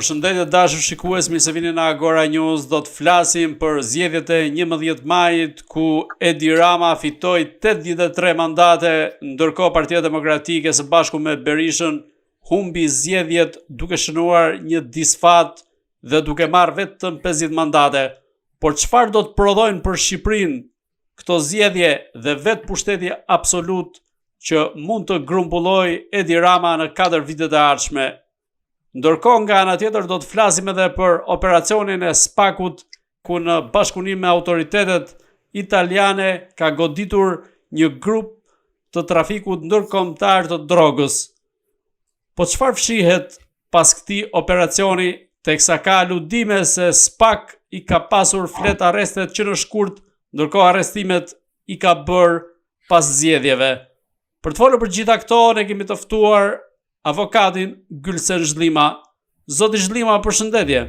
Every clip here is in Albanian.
Përshëndetje dashur shikues, mirë se vini në Agora News. Do të flasim për zgjedhjet e 11 majit ku Edi Rama fitoi 83 mandate, ndërkohë Partia Demokratike së bashku me Berishën humbi zgjedhjet duke shënuar një disfat dhe duke marrë vetëm 50 mandate. Por çfarë do të prodhojnë për Shqipërinë këto zgjedhje dhe vetë pushteti absolut që mund të grumbullojë Edi Rama në 4 vitet e ardhshme? Ndërkohë nga ana tjetër do të flasim edhe për operacionin e SPAK-ut ku në bashkëpunim me autoritetet italiane ka goditur një grup të trafikut ndërkombëtar të drogës. Po çfarë fshihet pas këtij operacioni, teksa ka aludime se SPAK i ka pasur flet arrestet që në shkurt, ndërkohë arrestimet i ka bërë pas zgjedhjeve. Për të folur për gjitha këto, ne kemi të ftuar avokatin Gylsen Zhlima. Zoti Zhlima, përshëndetje.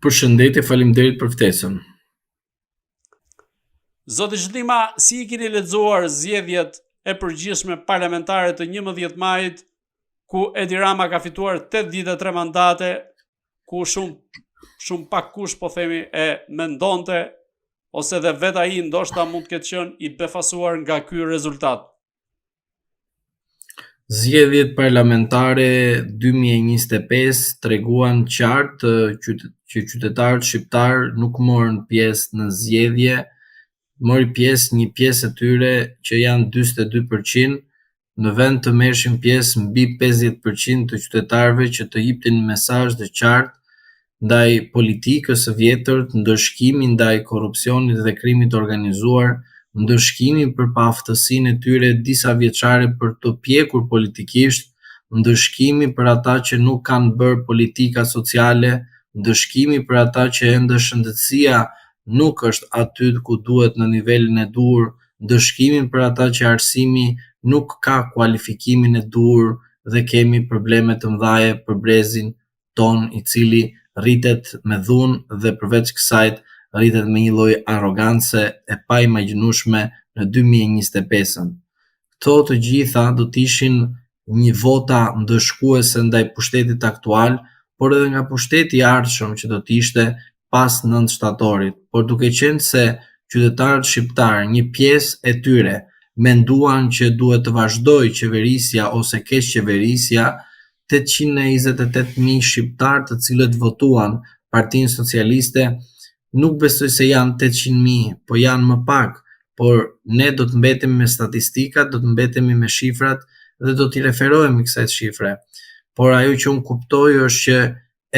Përshëndetje, faleminderit për ftesën. Zoti Zhlima, si i keni lexuar zgjedhjet e përgjithshme parlamentare të 11 majit, ku Edi Rama ka fituar 83 mandate, ku shumë pak kush po themi e mendonte ose dhe vetë ai ndoshta mund të ketë qenë i befasuar nga ky rezultat? Zgjedhjet parlamentare 2025 treguan qartë që qytetarët shqiptar nuk morën pjesë në zgjedhje, mori pjesë një pjesë e tyre që janë 42%, në vend të merrshin pjesë mbi 50% të qytetarëve që të jepnin mesazh të qartë ndaj politikës së vjetër, ndëshkimi ndaj korrupsionit dhe krimit organizuar, ndëshkimi për paaftësinë e tyre disa vjeçare për të pjekur politikisht, ndëshkimi për ata që nuk kanë bërë politika sociale, ndëshkimi për ata që ende shëndetësia nuk është aty ku duhet në nivelin e duhur, ndëshkimi për ata që arsimi nuk ka kualifikimin e duhur dhe kemi probleme të mëdha për brezin ton i cili rritet me dhunë dhe përveç kësaj rritet me një lloj arrogance e paimagjinueshme në 2025-ën. Këto të gjitha do të ishin një vota ndëshkuese ndaj pushtetit aktual, por edhe nga pushteti i ardhshëm që do të ishte pas 9 shtatorit. Por duke qenë se qytetarët shqiptar, një pjesë e tyre, menduan që duhet të vazhdojë qeverisja ose keqeverisja, 828.000 shqiptar të cilët votuan Partinë Socialiste, nuk besoj se janë 800.000, po janë më pak, por ne do të mbetemi me statistikat, do të mbetemi me shifrat dhe do t'i referohemi kësaj shifre. Por ajo që unë kuptoj është që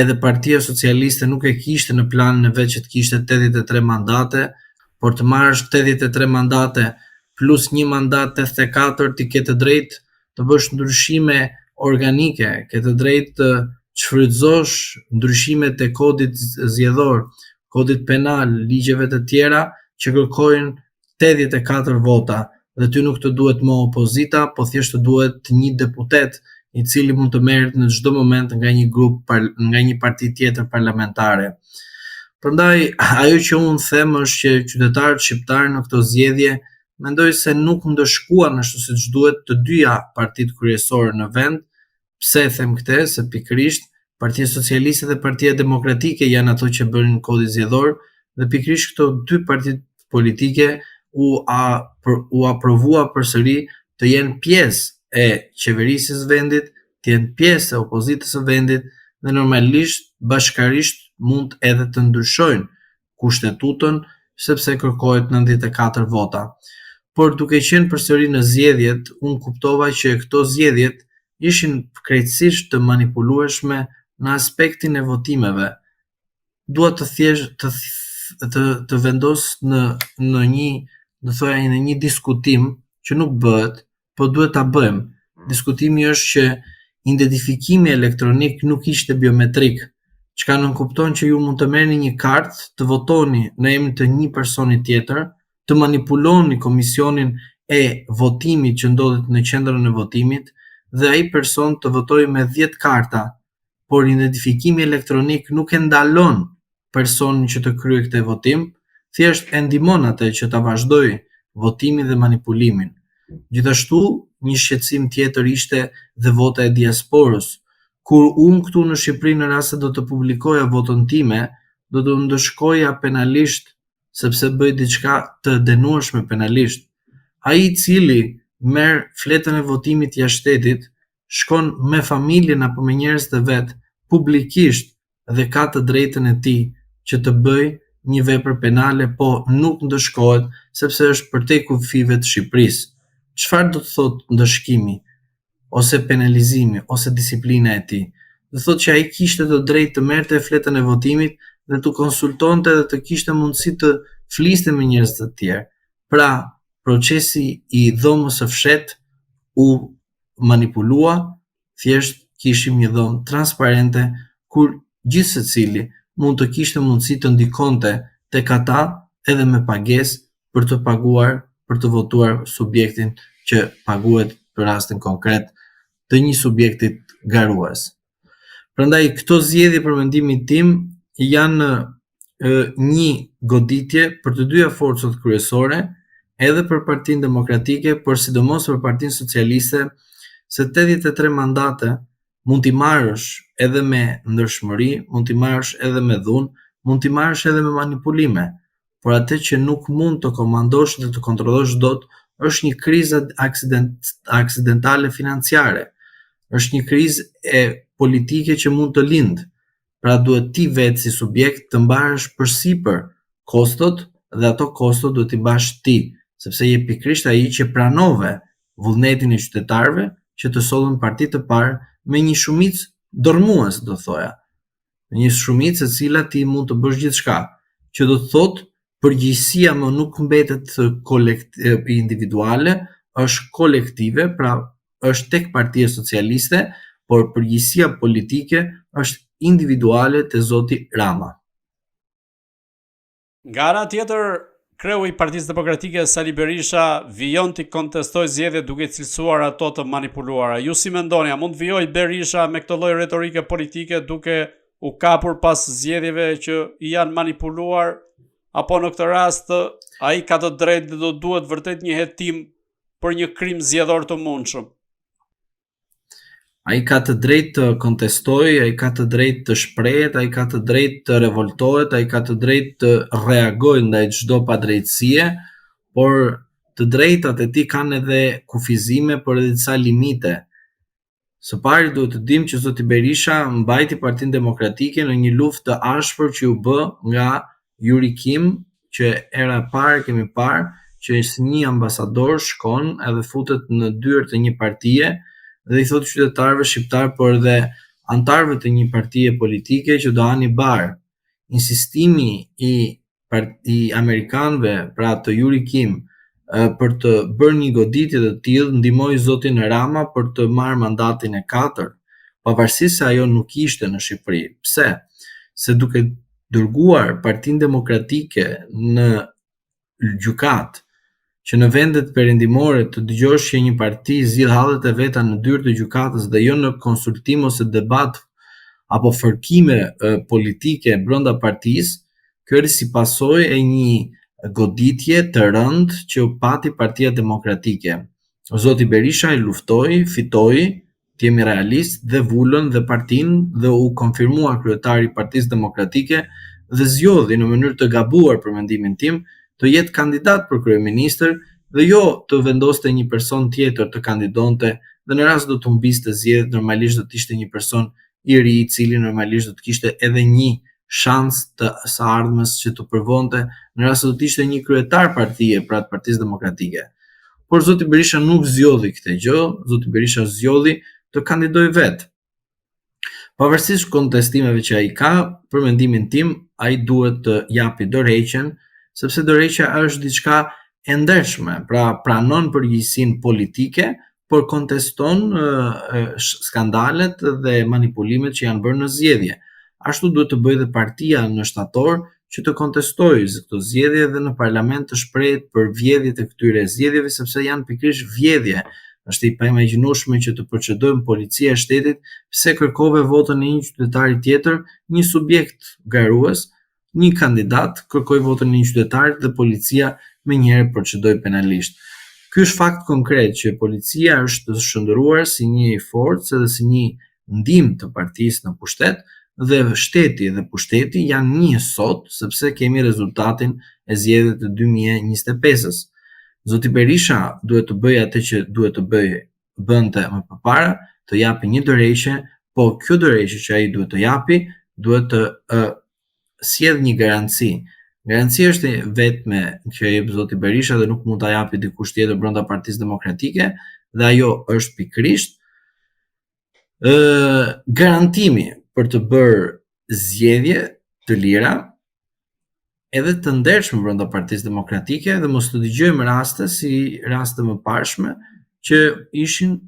edhe Partia Socialiste nuk e kishte në planin e vet që të kishte 83 mandate, por të marrësh 83 mandate plus një mandat 84 ti ke të drejtë të bësh ndryshime organike, ke të drejtë të shfrytëzosh ndryshimet e kodit zgjedhor, kodit penal, ligjeve të tjera që kërkojnë 84 vota dhe ty nuk të duhet më opozita, po thjesht të duhet një deputet i cili mund të merret në çdo moment nga një grup, nga një parti tjetër parlamentare. Prandaj ajo që unë them është që qytetarët shqiptar në këto zgjedhje mendoj se nuk ndëshkuan ashtu siç duhet të dyja partitë kryesore në vend. Pse them këtë? Se pikërisht Partia Socialiste dhe Partia Demokratike janë ato që bënin kodin zgjedhor dhe pikërisht këto dy partitë politike u aprovua përsëri të jenë pjesë e qeverisjes së vendit, të jenë pjesë e opozitës së vendit dhe normalisht bashkarisht mund edhe të ndryshojnë kushtetutën sepse kërkohet 94 vota. Por duke qenë përsëri në zgjedhjet, unë kuptova që këto zgjedhjet ishin krejtësisht të manipulueshme në aspektin e votimeve. Dua të thjesht të vendos në një diskutim që nuk bëhet, po duhet ta bëjmë. Diskutimi është që identifikimi elektronik nuk ishte biometrik, çka nënkupton që ju mund të merrni një kartë, të votoni në emër të një personi tjetër, të manipuloni komisionin e votimit që ndodhet në qendrën e votimit dhe ai person të votojë me 10 karta, por identifikimi elektronik nuk e ndalon personin që të kryejë këtë votim, thjesht e ndihmon atë që ta vazhdojë votimin dhe manipulimin. Gjithashtu, një shqetësim tjetër ishte dhe vota e diasporës. Kur unë këtu në Shqipëri në rast se do të publikoja votën time, do të ndëshkoja penalisht sepse bëj diçka të dënueshme penalisht. Ai i cili merr fletën e votimit jashtë shtetit, shkon me familjen apo me njerëz të vet publikisht dhe ka të drejtën e tij që të bëj një vepër penale, po nuk ndëshkohet sepse është përtej kufive të Shqipërisë. Çfarë do të thotë ndëshkimi, ose penalizimi, ose disiplina e tij? Do thotë që ai kishte të drejtë të merrte fletën e votimit dhe të konsultonte dhe të kishte mundësi të fliste me njerëz të tjerë. Pra, procesi i dhomës së fshet u manipulua, thjesht kishim një dhomë transparente kur gjithë secili mund të kishte mundësi të ndikonte tek ata edhe me pagesë për të paguar, për të votuar subjektin që paguhet për rastin konkret të një subjektit garues. Prandaj këto zgjedhje për mendimin tim janë një goditje për të dyja forcat kryesore, edhe për Partinë Demokratike, por sidomos për Partinë Socialiste, se 83 mandate mund t'i marrësh edhe me ndërshmëri, mund t'i marrësh edhe me dhunë, mund t'i marrësh edhe me manipulime, por atë që nuk mund të komandosh dhe të kontrollosh dot është një krizë aksidentale financiare, është një krizë e politike që mund të lindë. Pra duhet ti vetë si subjekt të mbarësh përsipër kostot dhe ato kostot duhet t'i bash ti, sepse je pikërisht ai që pranove vullnetin e qytetarëve që të sollën parti të parë me një shumicë dormues, do thoja. Një shumicë e cila ti mund të bësh gjithçka, që do të thotë përgjegjësia më nuk mbetet individuale, është kolektive, pra është tek Partia Socialiste, por përgjegjësia politike është individuale te zoti Rama. Nga ana tjetër, kreu i Partisë Demokratike Sali Berisha vijon të kontestoj zgjedhjet duke cilësuar ato të manipuluara. Ju si mendoni, a mund vijoj Berisha me këtë lloj retorike politike duke u kapur pas zgjedhjeve që i janë manipuluar, apo në këtë rast ai ka të drejtë dhe do duhet vërtet një hetim për një krim zgjedhor të mundshëm? Ai ka të drejtë të kontestojë, ai ka të drejtë të shprehet, ai ka të drejtë të revoltohet, ai ka të drejtë të reagojë ndaj çdo padrejtësie, por të drejtat e tij kanë edhe kufizime, por edhe disa limite. Së pari duhet të dimë që zoti Berisha mbajti Partinë Demokratike në një luftë të ashpër që u bë nga Yuri Kim, që era e parë kemi parë që si një ambasador shkon edhe futet në dyert e një partie dhe i thotë qytetarëve shqiptar, por edhe antarëve të një partie politike që do hani bar. Insistimi i amerikanëve, pra të Yuri Kim, për të bërë një goditje të tillë ndihmoi zotin Rama për të marrë mandatin e 4, pavarësisht se ajo nuk ishte në Shqipëri. Pse? Se duke dërguar Partinë Demokratike në gjykatë, që në vendet perëndimore të dëgjosh që një parti zgjidh hallet e veta në dyert e gjykatës dhe jo në konsultim ose debat apo fërkime politike brenda partisë, kjo është si pasojë e një goditje të rëndë që u pati Partia Demokratike. Zoti Berisha i luftoi, fitoi, të jemi realist, dhe vulën dhe partinë dhe u konfirmua kryetari i Partisë Demokratike dhe zgjodhi në mënyrë të gabuar për mendimin tim të jetë kandidat për kryeministër dhe jo të vendoste një person tjetër të kandidonte dhe në rast do të humbiste zgjedhjet normalisht do të ishte një person i ri i cili normalisht do të kishte edhe një shans të së ardhmes që të përvonte në rast se do të ishte një kryetar partie pra të Partisë Demokratike. Por zoti Berisha nuk zgjodhi këtë gjë, zoti Berisha zgjodhi të kandidojë vetë. Pavarësisht kontestimeve që ai ka, për mendimin tim, ai duhet të japi dorëheqjen, sepse dorëheqja është diçka e ndershme, pra pranon përgjegjësinë politike, por konteston skandalet dhe manipulimet që janë bërë në zgjedhje. Ashtu duhet të bëjë dhe partia në shtator që të kontestojë këto zgjedhje dhe në parlament të shprehet për vjedhjet e këtyre zgjedhjeve, sepse janë pikërisht vjedhje. Është i paimagjinueshme që të procedojmë policia e shtetit pse kërkove votën e një qytetari tjetër, një subjekt garues, një kandidat kërkoi votën e një qytetarit dhe policia menjëherë procedoi penalisht. Ky është fakt konkret që policia është shndruar si një forcë dhe si një ndihmë të partisë në pushtet, dhe shteti dhe pushteti janë një sot sepse kemi rezultatin e zgjedhjeve të 2025-s. Zoti Berisha duhet të bëjë atë që duhet të bënte më përpara, të japi një dorëheqje, po kjo dorëheqje që ai duhet të japi duhet të sjellë një garanci. Garancia është vetme që jep zoti Berisha dhe nuk mund ta japi dikush tjetër brenda Partisë Demokratike, dhe ajo është pikërisht garantimi për të bërë zgjedhje të lira edhe të ndershme brenda Partisë Demokratike dhe mos të dëgjojmë raste si raste më parshme që ishin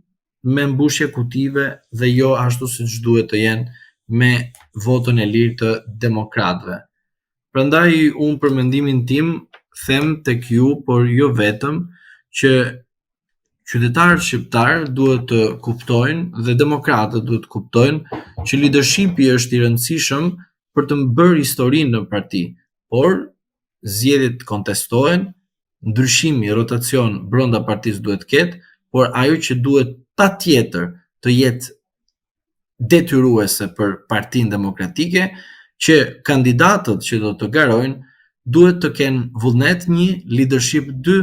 me mbushje kutive dhe jo ashtu siç duhet të jenë me votën e lirë të demokratëve. Prandaj unë për mendimin tim them tek ju, por jo vetëm, që qytetarët shqiptar duhet të kuptojnë dhe demokratët duhet të kuptojnë që leadershipi është i rëndësishëm për të bërë historinë në parti, por zgjedhjet kontestohen, ndryshimi, rotacion brenda partisë duhet ketë, por ajo që duhet patjetër të jetë detyruese për Partinë Demokratike, që kandidatët që do të garojnë duhet të kenë vullnet 1, leadership 2,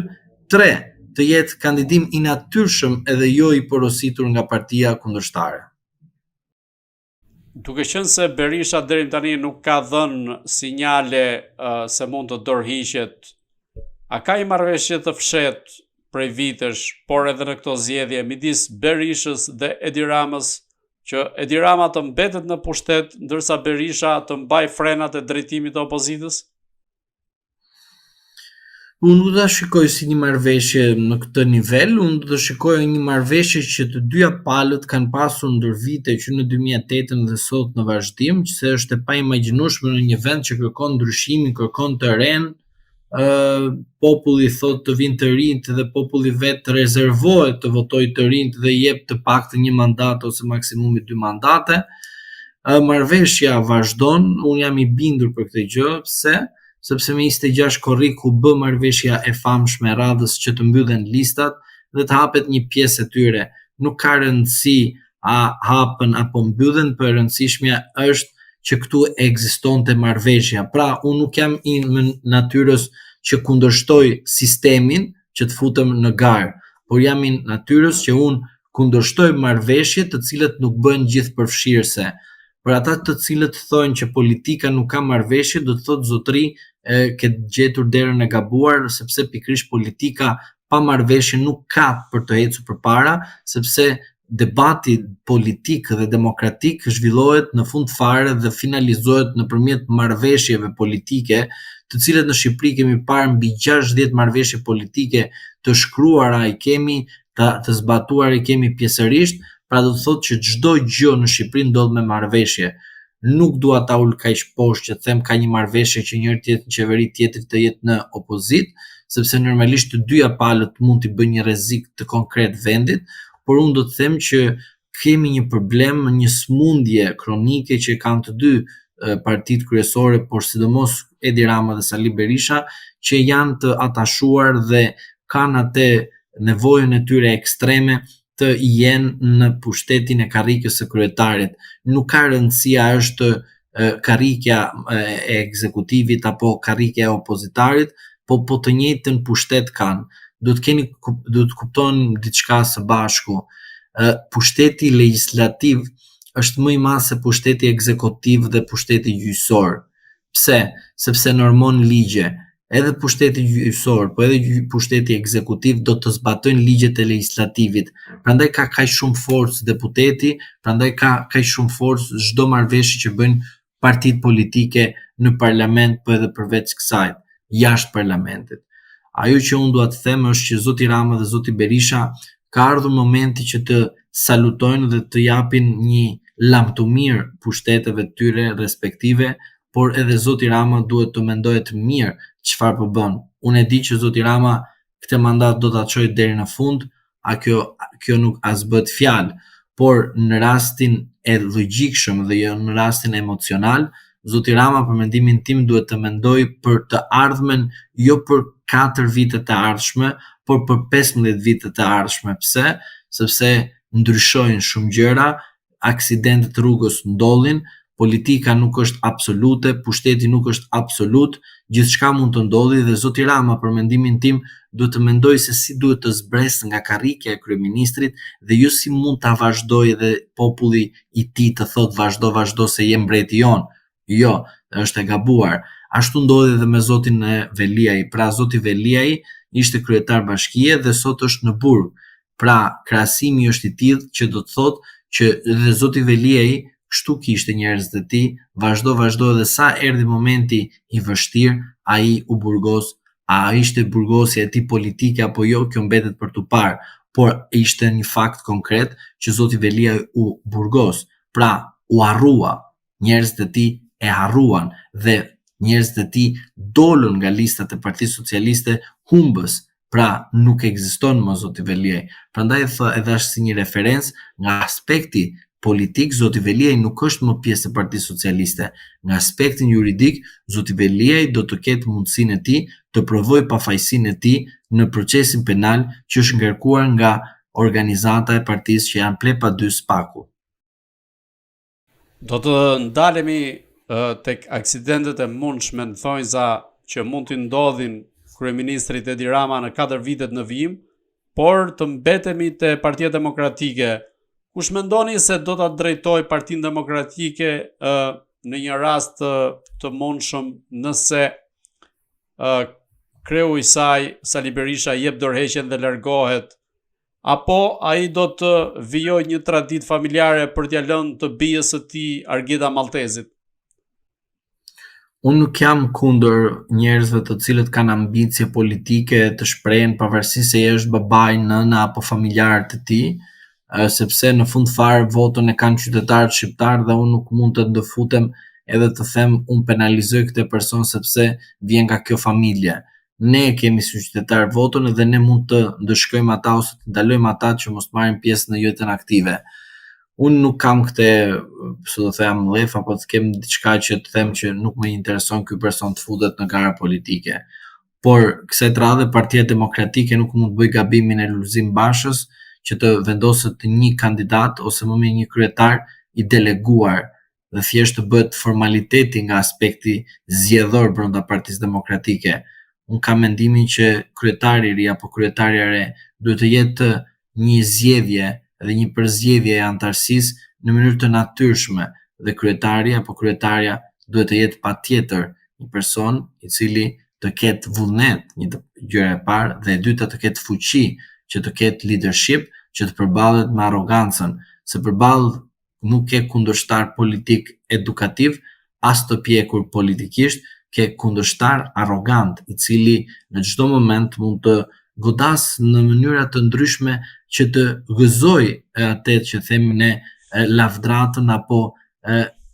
3, të jetë kandidim i natyrshëm edhe jo i porositur nga partia kundërshtare. Duke qenë se Berisha deri tani nuk ka dhënë sinjale se mund të dorëhiqet, a ka një marrëveshje të fshehtë prej vitesh, por edhe në këto zgjedhje midis Berishës dhe Edi Ramës, që Edi Rama të mbetet në pushtet, ndërsa Berisha të mbaj frenat e drejtimit të opozitës? Unë do ta shikoj si një marrëveshje në këtë nivel, unë do të shikoj një marrëveshje që të dyja palët kanë pasur ndër vite që në 2008 dhe sot në vazhdim, që është e paimagjinueshme në një vend që kërkon ndryshimin, kërkon të ren, populli thot të vinë të rinjt dhe populli vetë rezervohet të votojë të rinjt dhe jep të paktën një mandat ose maksimumi 2 mandate. Marrëveshja vazhdon, unë jam i bindur për këtë gjë, sepse me 26 korrik u bë marrëveshja e famshme e radhës që të mbyllen listat dhe të hapet një pjesë e tyre. Nuk ka rëndësi a hapën apo mbyllen, por e rëndësishmja është që këtu ekzistonte marrëveshja. Pra, unë nuk jam i natyrës që kundërshtoj sistemin që të futem në garë, por jam i natyrës që unë kundërshtoj marrëveshje të cilat nuk bëhen gjithëpërfshirëse. Për ata të cilët thonë që politika nuk ka marrëveshje, do të thotë zotëri ke gjetur derën e gabuar, sepse pikërisht politika pa marrëveshje nuk ka për të ecur përpara, sepse debati politik dhe demokratik zhvillohet në fund fare dhe finalizohet nëpërmjet marrëveshjeve politike, të cilat në Shqipëri kemi parë mbi 60 marrëveshje politike të shkruara i kemi, të zbatuar i kemi pjesërisht, pra do të thotë që çdo gjë në Shqipëri ndodh me marrëveshje. Nuk dua ta ul kaq poshtë që të them ka një marrëveshje që njëri të jetë në qeveri, tjetri të jetë në opozit, sepse normalisht të dyja palët mund t'i bëjnë një rrezik të konkret vendit, por unë do të them që kemi një problem, një smundje kronike që kanë të dy partitë kryesore, por sidomos Edi Rama dhe Sali Berisha, që janë të atashuar dhe kanë atë nevojën e tyre ekstreme të jenë në pushtetin e karrikës së kryetarit. Nuk ka rëndësia është karrikja e ekzekutivit apo karrikja e opozitarit, po të njëjtën pushtet kanë. Do të kuptojnë diçka së bashku. Pushteti legjislativ është më i madh se pushteti ekzekutiv dhe pushteti gjyqësor. Pse? Sepse normon ligje. Edhe pushteti gjyqësor, po edhe pushteti ekzekutiv do të zbatojnë ligjet e legjislativit. Prandaj ka kaq shumë forcë deputeti, prandaj ka kaq shumë forcë çdo marrëveshje që bëjnë partitë politike në parlament, po edhe përveç kësaj, jashtë parlamentit. Ajo që unë dua të them është që zoti Rama dhe zoti Berisha ka ardhur momenti që të salutojnë dhe të japin një lamtumir pushteteve të tyre respektive, por edhe zoti Rama duhet të mendojë të mirë çfarë po bën. Unë e di që zoti Rama këtë mandat do ta çojë deri në fund, kjo nuk as bëhet fjalë, por në rastin e logjikshëm dhe jo në rastin emocional, zoti Rama për mendimin tim duhet të mendojë për të ardhmen, jo për 4 vitet e ardhshme, por për 15 vitet e ardhshme. Pse? Sepse ndryshojnë shumë gjëra, aksidentet rrugës ndodhin, politika nuk është absolute, pushteti nuk është absolut, gjithçka mund të ndodhi dhe zoti Rama për mendimin tim duhet të mendoj se si duhet të zbresë nga karrikja e kryeministrit dhe jo si mund ta vazhdojë edhe populli i tij të thotë vazhdo se je mbreti jon. Jo, është e gabuar. Ashtu ndodhi edhe me zotin Veliaj. Pra zoti Veliaj ishte kryetar bashkie dhe sot është në burg. Pra krahasimi është i tillë që do të thotë që dhe zoti Veliaj kështu kishte njerëzit e tij, vazhdo dhe sa erdhi momenti i vështirë, ai u burgos, a ishte burgosja e tij politike apo jo, kjo mbetet për tu parë, por ishte një fakt konkret që zoti Velia u burgos, pra u harrua, njerëzit e tij e harruan dhe njerëzit e tij dolën nga listat e Partisë Socialiste humbës, pra nuk ekziston më zoti Veliaj. Prandaj edhe është si një referencë nga aspekti politik, zoti Veliaj nuk është më pjesë e Partisë Socialiste. Nga aspektin juridik, zoti Veliaj do të ketë mundësinë e tij të provojë pafajësinë e tij në procesin penal që është ngarkuar nga organizata e partisë që janë Plepa 2 Spaku. Do të ndalemi tek aksidentet e mundshme në thonjza që mund të ndodhin kryeministrit Edi Rama në 4 vitet në vijim, por të mbetemi te Partia Demokratike. Kush mendoni se do ta drejtoj Partinë Demokratike në një rast të mundshëm nëse kreu i saj, Sali Berisha, jep dorëheqjen dhe largohet, apo ai do të vijojë një traditë familjare për t'ia lënë të bijës së tij Argida Maltezit? Unë nuk jam kundër njerëzve të cilët kanë ambicie politike të shprehen pavarësisht se është babai, nëna apo familjarët e tij, sepse në fund fare votën e kanë qytetarët shqiptar dhe unë nuk mund të ndëfutem edhe të them unë penalizoj këtë person sepse vjen nga kjo familje. Ne kemi si qytetar votën dhe ne mund të ndëshkojmë ata ose të ndalojmë ata që mos marrin pjesë në jetën aktive. Unë nuk kam këtë, si do them, lef apo të kem diçka që të them që nuk më intereson ky person të futet në gara politike. Por kësaj radhe Partia Demokratike nuk mund të bëj gabimin e Lulzim Bashës që të vendoset një kandidat ose më mirë një kryetar i deleguar dhe thjesht të bëhet formaliteti nga aspekti zgjedhor brenda Partisë Demokratike. Unë kam mendimin që kryetari i ri apo kryetaria e re duhet të jetë një zgjedhje dhe një përzgjedhje e antarësisë në mënyrë të natyrshme dhe kryetari apo kryetaria duhet të jetë patjetër një person i cili të ketë vullnet, një gjëra e parë, dhe e dyta të ketë fuqi, që të ketë leadership, që të përballet me arrogancën, se përballë nuk ke kundërshtar politik edukativ, as të pjekur politikisht, ke kundërshtar arrogant, i cili në çdo moment mund të godas në mënyra të ndryshme që të gëzoj atë që themi ne lavdratën apo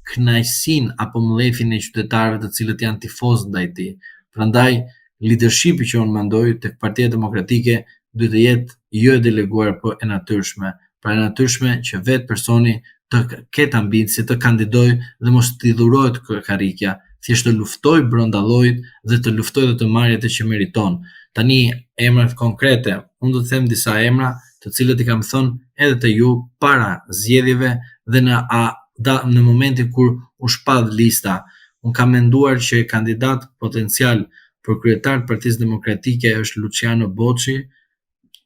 kënaqësinë apo mllefin e qytetarëve të cilët janë tifozë ndaj tij. Prandaj leadershipi që unë mendoj tek Partia Demokratike duhet të jetë jo e deleguar por e natyrshme. Pra e natyrshme që vetë personi të ketë ambicie të kandidojë dhe mos t'i dhurohet karrikja, thjesht të luftoj brenda llojit dhe të luftoj dhe të marrë atë që meriton. Tani emrat konkrete, unë do të them disa emra të cilët i kam thënë edhe te ju para zgjedhjeve dhe në momentin kur u shpadh lista. Unë kam menduar që kandidat potencial për kryetar të Partisë Demokratike është Luciano Bocci,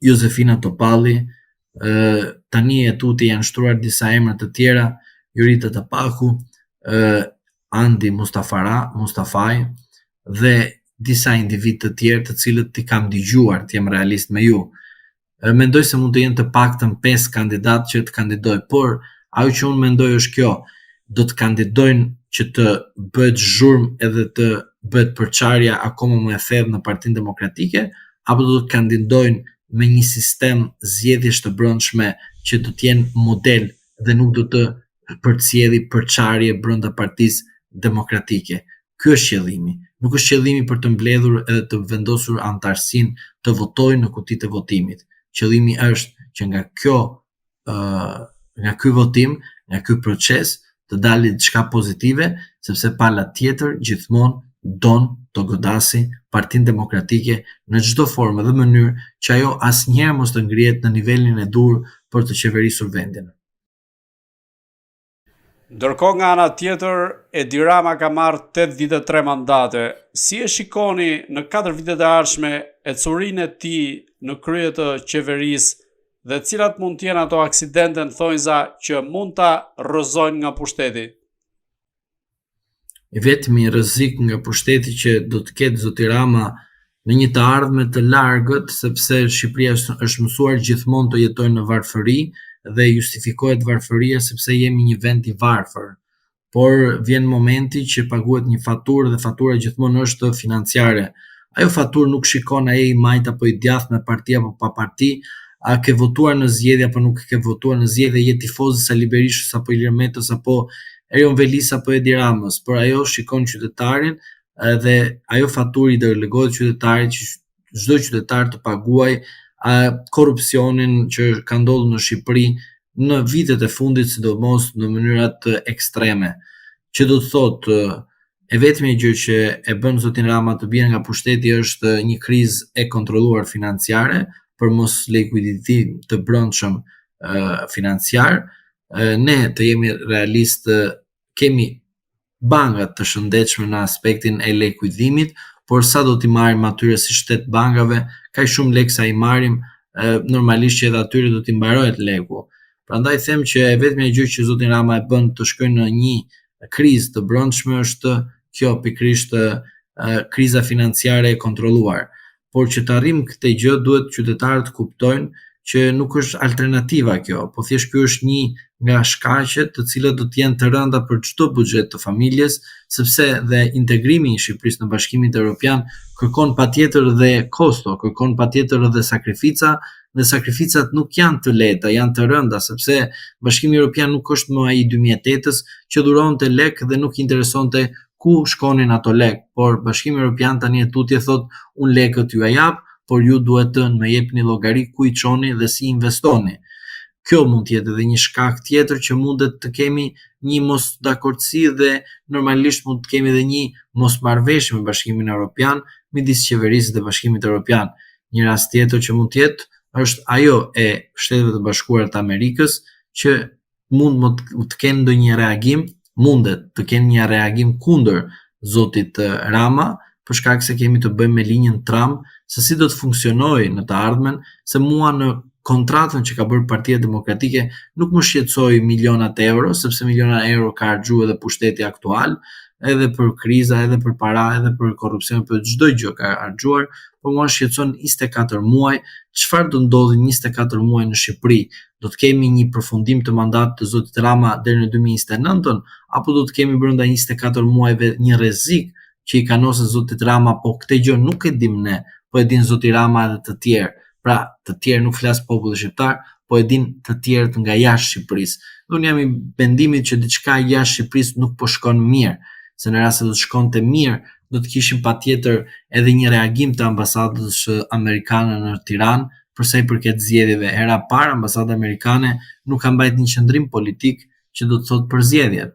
Josefina Topalli, tani e tuti janë shtruar disa emra të tjera, Jurita Tapaku, Andi Mustafaj dhe disa individ të tjerë të cilët i kam dëgjuar, të jem realist me ju. Mendoj se mund të jenë të paktën 5 kandidat që të kandidoj, por ajo që unë mendoj është kjo, do të kandidojnë që të bëhet zhurmë edhe të bëhet përçarja akoma më e thellë në Partinë Demokratike, apo do të kandidojnë me një sistem zgjedhjesh të brendshme që do të jenë model dhe nuk do të përcjelli përçarje brenda Partisë Demokratike. Ky është qëllimi. Nuk është qëllimi për të mbledhur edhe të vendosur antarësinë të votojnë në kutitë e votimit. Qëllimi është që nga ky votim, nga ky proces të dalë diçka pozitive, sepse pala tjetër gjithmonë don të godasi Partinë Demokratike në çdo formë dhe mënyrë që ajo asnjëherë mos të ngrihet në nivelin e dur për të qeverisur vendin. Ndërkohë nga ana tjetër, Edi Rama ka marrë 83 mandate. Si e shikoni në 4 vitet e ardhshme ecurinë e tij në krye të qeverisë dhe cilat mund të jenë ato aksidente në thonjza që mund ta rrëzojnë nga pushteti? I vetmi rrezik nga pushteti që do të ketë zoti Rama në një të ardhme të largët, sepse Shqipëria është mësuar gjithmonë të jetojë në varfëri dhe justifikohet varfëria sepse jemi një vend i varfër. Por vjen momenti që paguhet një faturë dhe fatura gjithmonë është financiare. Ajo faturë nuk shikon a je i majt apo i djathtë me parti apo pa parti, a ke votuar në zgjedhje apo nuk ke votuar në zgjedhje, je tifoz i Sali Berishës apo Ilir Metës apo Erion Velis apo Edi Ramës, por ajo shikon qytetarin dhe ajo faturë i delegohet qytetarit që çdo qytetar të paguaj korrupsionin që ka ndodhur në Shqipëri në vitet e fundit, sidomos në mënyra të ekstreme. Që do të thotë, e vetmja gjë që e bën zotin Rama të bjerë nga pushteti është një krizë e kontrolluar financiare, për mos likuiditet të brendshëm financiar. Ne të jemi realistë, kemi bankat të shëndetshme në aspektin e lekuidimit, por sa do t'i marrim atyre si shtet bankave, kaq shumë lek sa i marrim, normalisht që edhe atyre do t'i mbarohet leku. Prandaj them që e vetmja gjë që zoti Rama e bën të shkojnë në një krizë të brendshme është kjo pikërisht kriza financiare e kontrolluar. Por që të arrijmë këtë gjë duhet qytetarët të kuptojnë që nuk është alternativa kjo, po thjesht ky është një nga shkaqet të cilat do të jenë të rënda për çdo buxhet të familjes, sepse dhe integrimi i Shqipërisë në Bashkimin Evropian kërkon patjetër dhe kosto, kërkon patjetër edhe sakrifica, dhe sakrificat nuk janë të lehta, janë të rënda, sepse Bashkimi Evropian nuk është më ai 2008-s që dhuronte lek dhe nuk interesonte ku shkonin ato lek, por Bashkimi Evropian tani e tutje thot unë lekët ju e jap, por ju duhet të më jepni llogari ku i çoni dhe si investoni. Kjo mund të jetë edhe një shkak tjetër që mundet të kemi një mos dakordsi dhe normalisht mund të kemi edhe një mosmarrëveshje me Bashkimin Evropian midis qeverisë dhe Bashkimit Evropian. Një rast tjetër që mund të jetë është ajo e Shteteve të Bashkuara të Amerikës që mund të kenë ndonjë reagim, mundet të kenë një reagim kundër zotit Rama, për shkak se kemi të bëjmë me linjën Trump, se si do të funksionojë në të ardhmen, se mua në kontratën që ka bërë Partia Demokratike nuk më shqetësoi milionat euro, sepse milionat euro ka harxuar edhe pushteti aktual, edhe për kriza, edhe për para, edhe për korrupsion, për çdo gjë ka harxuar, por mua shqetëson 24 muaj, çfarë do ndodhi 24 muaj në Shqipëri? Do të kemi një përfundim të mandatit të zotit Rama deri në 2029, apo do të kemi brenda 24 muajve një rrezik që i kanose zotit Rama, po këtë gjë nuk e dim ne, po e din zoti Rama edhe të tjerë. Pra, të tjerë nuk flas populli shqiptar, po e din të tjerët nga jashtë Shqipërisë. Unë jam i bendimit që diçka jashtë Shqipërisë nuk po shkon mirë, se në rast se do të shkonte mirë, do të kishim patjetër edhe një reagim të ambasadës amerikane në Tiranë për sa i përket zgjedhjeve. Hera parë ambasada amerikane nuk ka mbajtur një qendrim politik që do të thotë për zgjedhjet.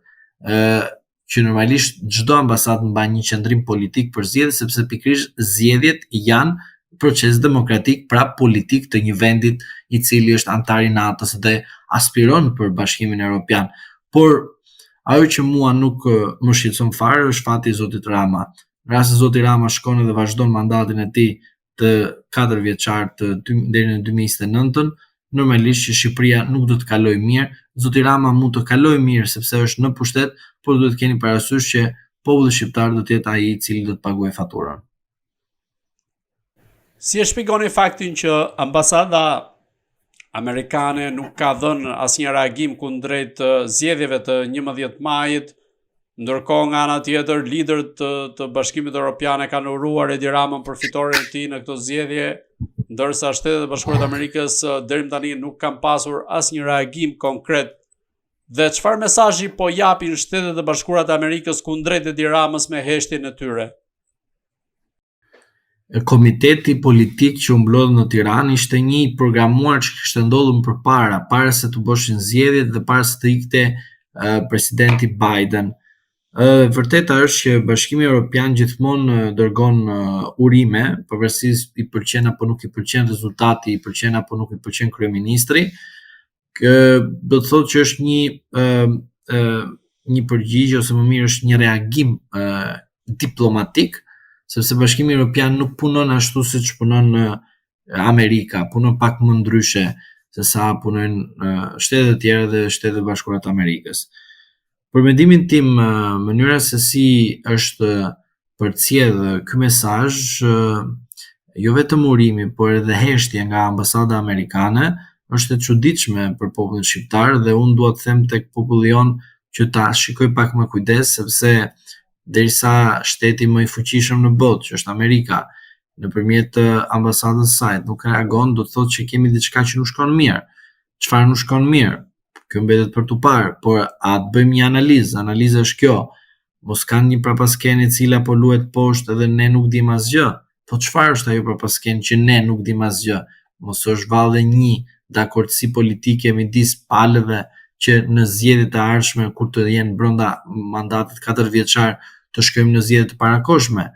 Që normalisht çdo ambasadë mban një qendrim politik për zgjedhje, sepse pikërisht zgjedhjet janë proces demokratik, pra politik të një vendit i cili është antar i NATO-s dhe aspiron për Bashkimin Evropian. Por ajo që mua nuk më shqetëson fare është fati i zotit Rama. Në rast se zoti Rama shkon dhe vazhdon mandatin e tij të 4 vjeçar deri në 2029, normalisht që Shqipëria nuk do të kalojë mirë. Zoti Rama mund të kalojë mirë sepse është në pushtet, por duhet të keni parasysh që populli shqiptar do të jetë ai i cili do të paguajë faturën. Si e shpjegoni faktin që ambasada amerikane nuk ka dhënë asnjë reagim kundrejt zgjedhjeve të 11 majit, ndërkohë nga ana tjetër liderët të Bashkimit Evropian e kanë uruar Edi Ramën për fitoren e tij në këto zgjedhje, ndërsa Shtetet e Bashkuara të Amerikës deri më tani nuk kanë pasur asnjë reagim konkret. Dhe çfarë mesazhi po japin Shtetet e Bashkuara të Amerikës kundrejt Edi Ramës me heshtjen e tyre? Komiteti politik që u mblodhi në Tiranë ishte një i programuar që kishte ndodhur përpara, para se të bëshin zgjedhjet dhe para se të ikte presidenti Biden. Vërteta është që Bashkimi Evropian gjithmonë dërgon urime, pavarësisht i pëlqen apo nuk i pëlqen rezultati, i pëlqen apo nuk i pëlqen kryeministri. Do të thotë që është një një përgjigje ose më mirë është një reagim diplomatik, sepse Bashkimi Evropian nuk punon ashtu siç punon Amerika, punon pak më ndryshe se sa punojnë shtetet e tjera dhe Shtetet e Bashkuara të Amerikës. Për mendimin tim, mënyra se si është përcjellë ky mesazh, jo vetëm urimi, por edhe heshtja nga ambasada amerikane, është e çuditshme për popullin shqiptar dhe unë dua të them tek populli jon që ta shikoj pak me kujdes, sepse derisa shteti më i fuqishëm në botë, që është Amerika, nëpërmjet ambasadës së saj nuk reagon, do të thotë që kemi diçka që nuk shkon mirë. Çfarë nuk shkon mirë? Kjo mbetet për tu parë, por a të bëjmë një analizë? Analiza është kjo. Mos kanë një prapaskenë e cila po luhet poshtë dhe ne nuk dim asgjë. Po çfarë është ajo prapaskenë që ne nuk dim asgjë? Mos është valle një dakordsi politike midis palëve që në zgjedhjet e ardhshme kur të jenë brenda mandatit 4 vjeçar të shkojmë në zgjedhje të parakohshme.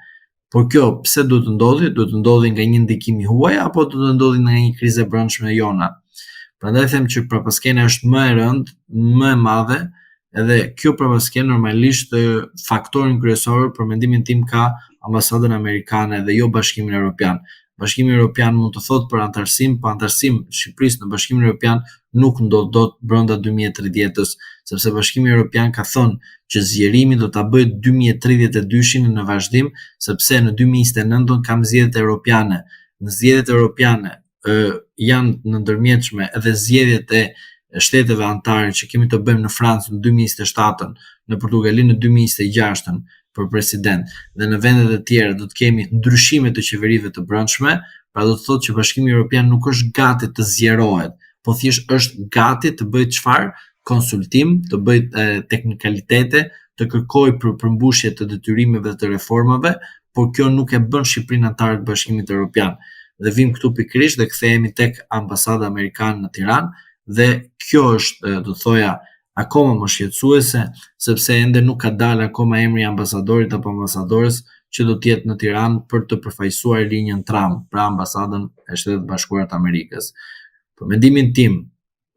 Por kjo pse duhet të ndodhi? Duhet të ndodhi nga një ndikim i huaj apo duhet të ndodhi nga një krizë e brendshme jona? Prandaj them që prapaskena është më e rëndë, më e madhe, edhe kjo prapaskenë normalisht faktorin kryesor për mendimin tim ka ambasadën amerikane dhe jo Bashkimin Evropian. Bashkimi Evropian mund të thotë për antarësim, po antarësim Shqipërisë në Bashkimin Evropian nuk ndodh dot brenda 2030-s, sepse Bashkimi Evropian ka thënë që zgjerimi do ta bëjë 2032-shin në vazhdim, sepse në 2029 kam zgjedhjet europiane. Në zgjedhjet europiane janë në ndërmjetshme edhe zgjedhjet e shteteve anëtare që kemi të bëjmë në Francë në 2027-ën, në Portugali në 2026-ën për president dhe në vendet e tjera do të kemi ndryshime të qeverive të brendshme, pra do të thotë që Bashkimi Evropian nuk është gati të zgjerohet, po thjesht është gati të bëjë çfarë? Konsultim, të bëjë teknikalitete, të kërkojë për përmbushje të detyrimeve dhe të reformave, por kjo nuk e bën Shqipërinë anëtare të Bashkimit Evropian. Dhe vim këtu pikërisht dhe kthehemi tek ambasada amerikane në Tiranë dhe kjo është, do thoja, akoma më shqetësuese, sepse ende nuk ka dalë akoma emri i ambasadorit apo ambasadores që do të jetë në Tiranë për të përfaqësuar linjën Trump, pra ambasadën e Shtetit Bashkuar të Amerikës. Për mendimin tim,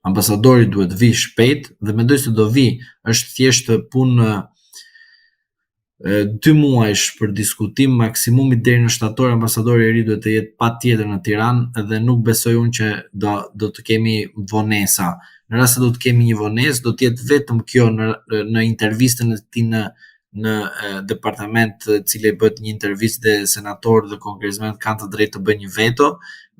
ambasadori duhet vi shpejt dhe mendoj se do vi, është thjesht punë 2 muajsh për diskutim, maksimumi deri në shtator ambasadori i ri duhet të jetë patjetër në Tiranë dhe nuk besoj unë që do të kemi vonesa. Në rast se do të kemi një vonesë, do të jetë vetëm kjo në intervistën e tij në departament, e cila i bëhet një intervistë dhe senatorët dhe kongresmenët kanë të drejtë të bëjnë një veto,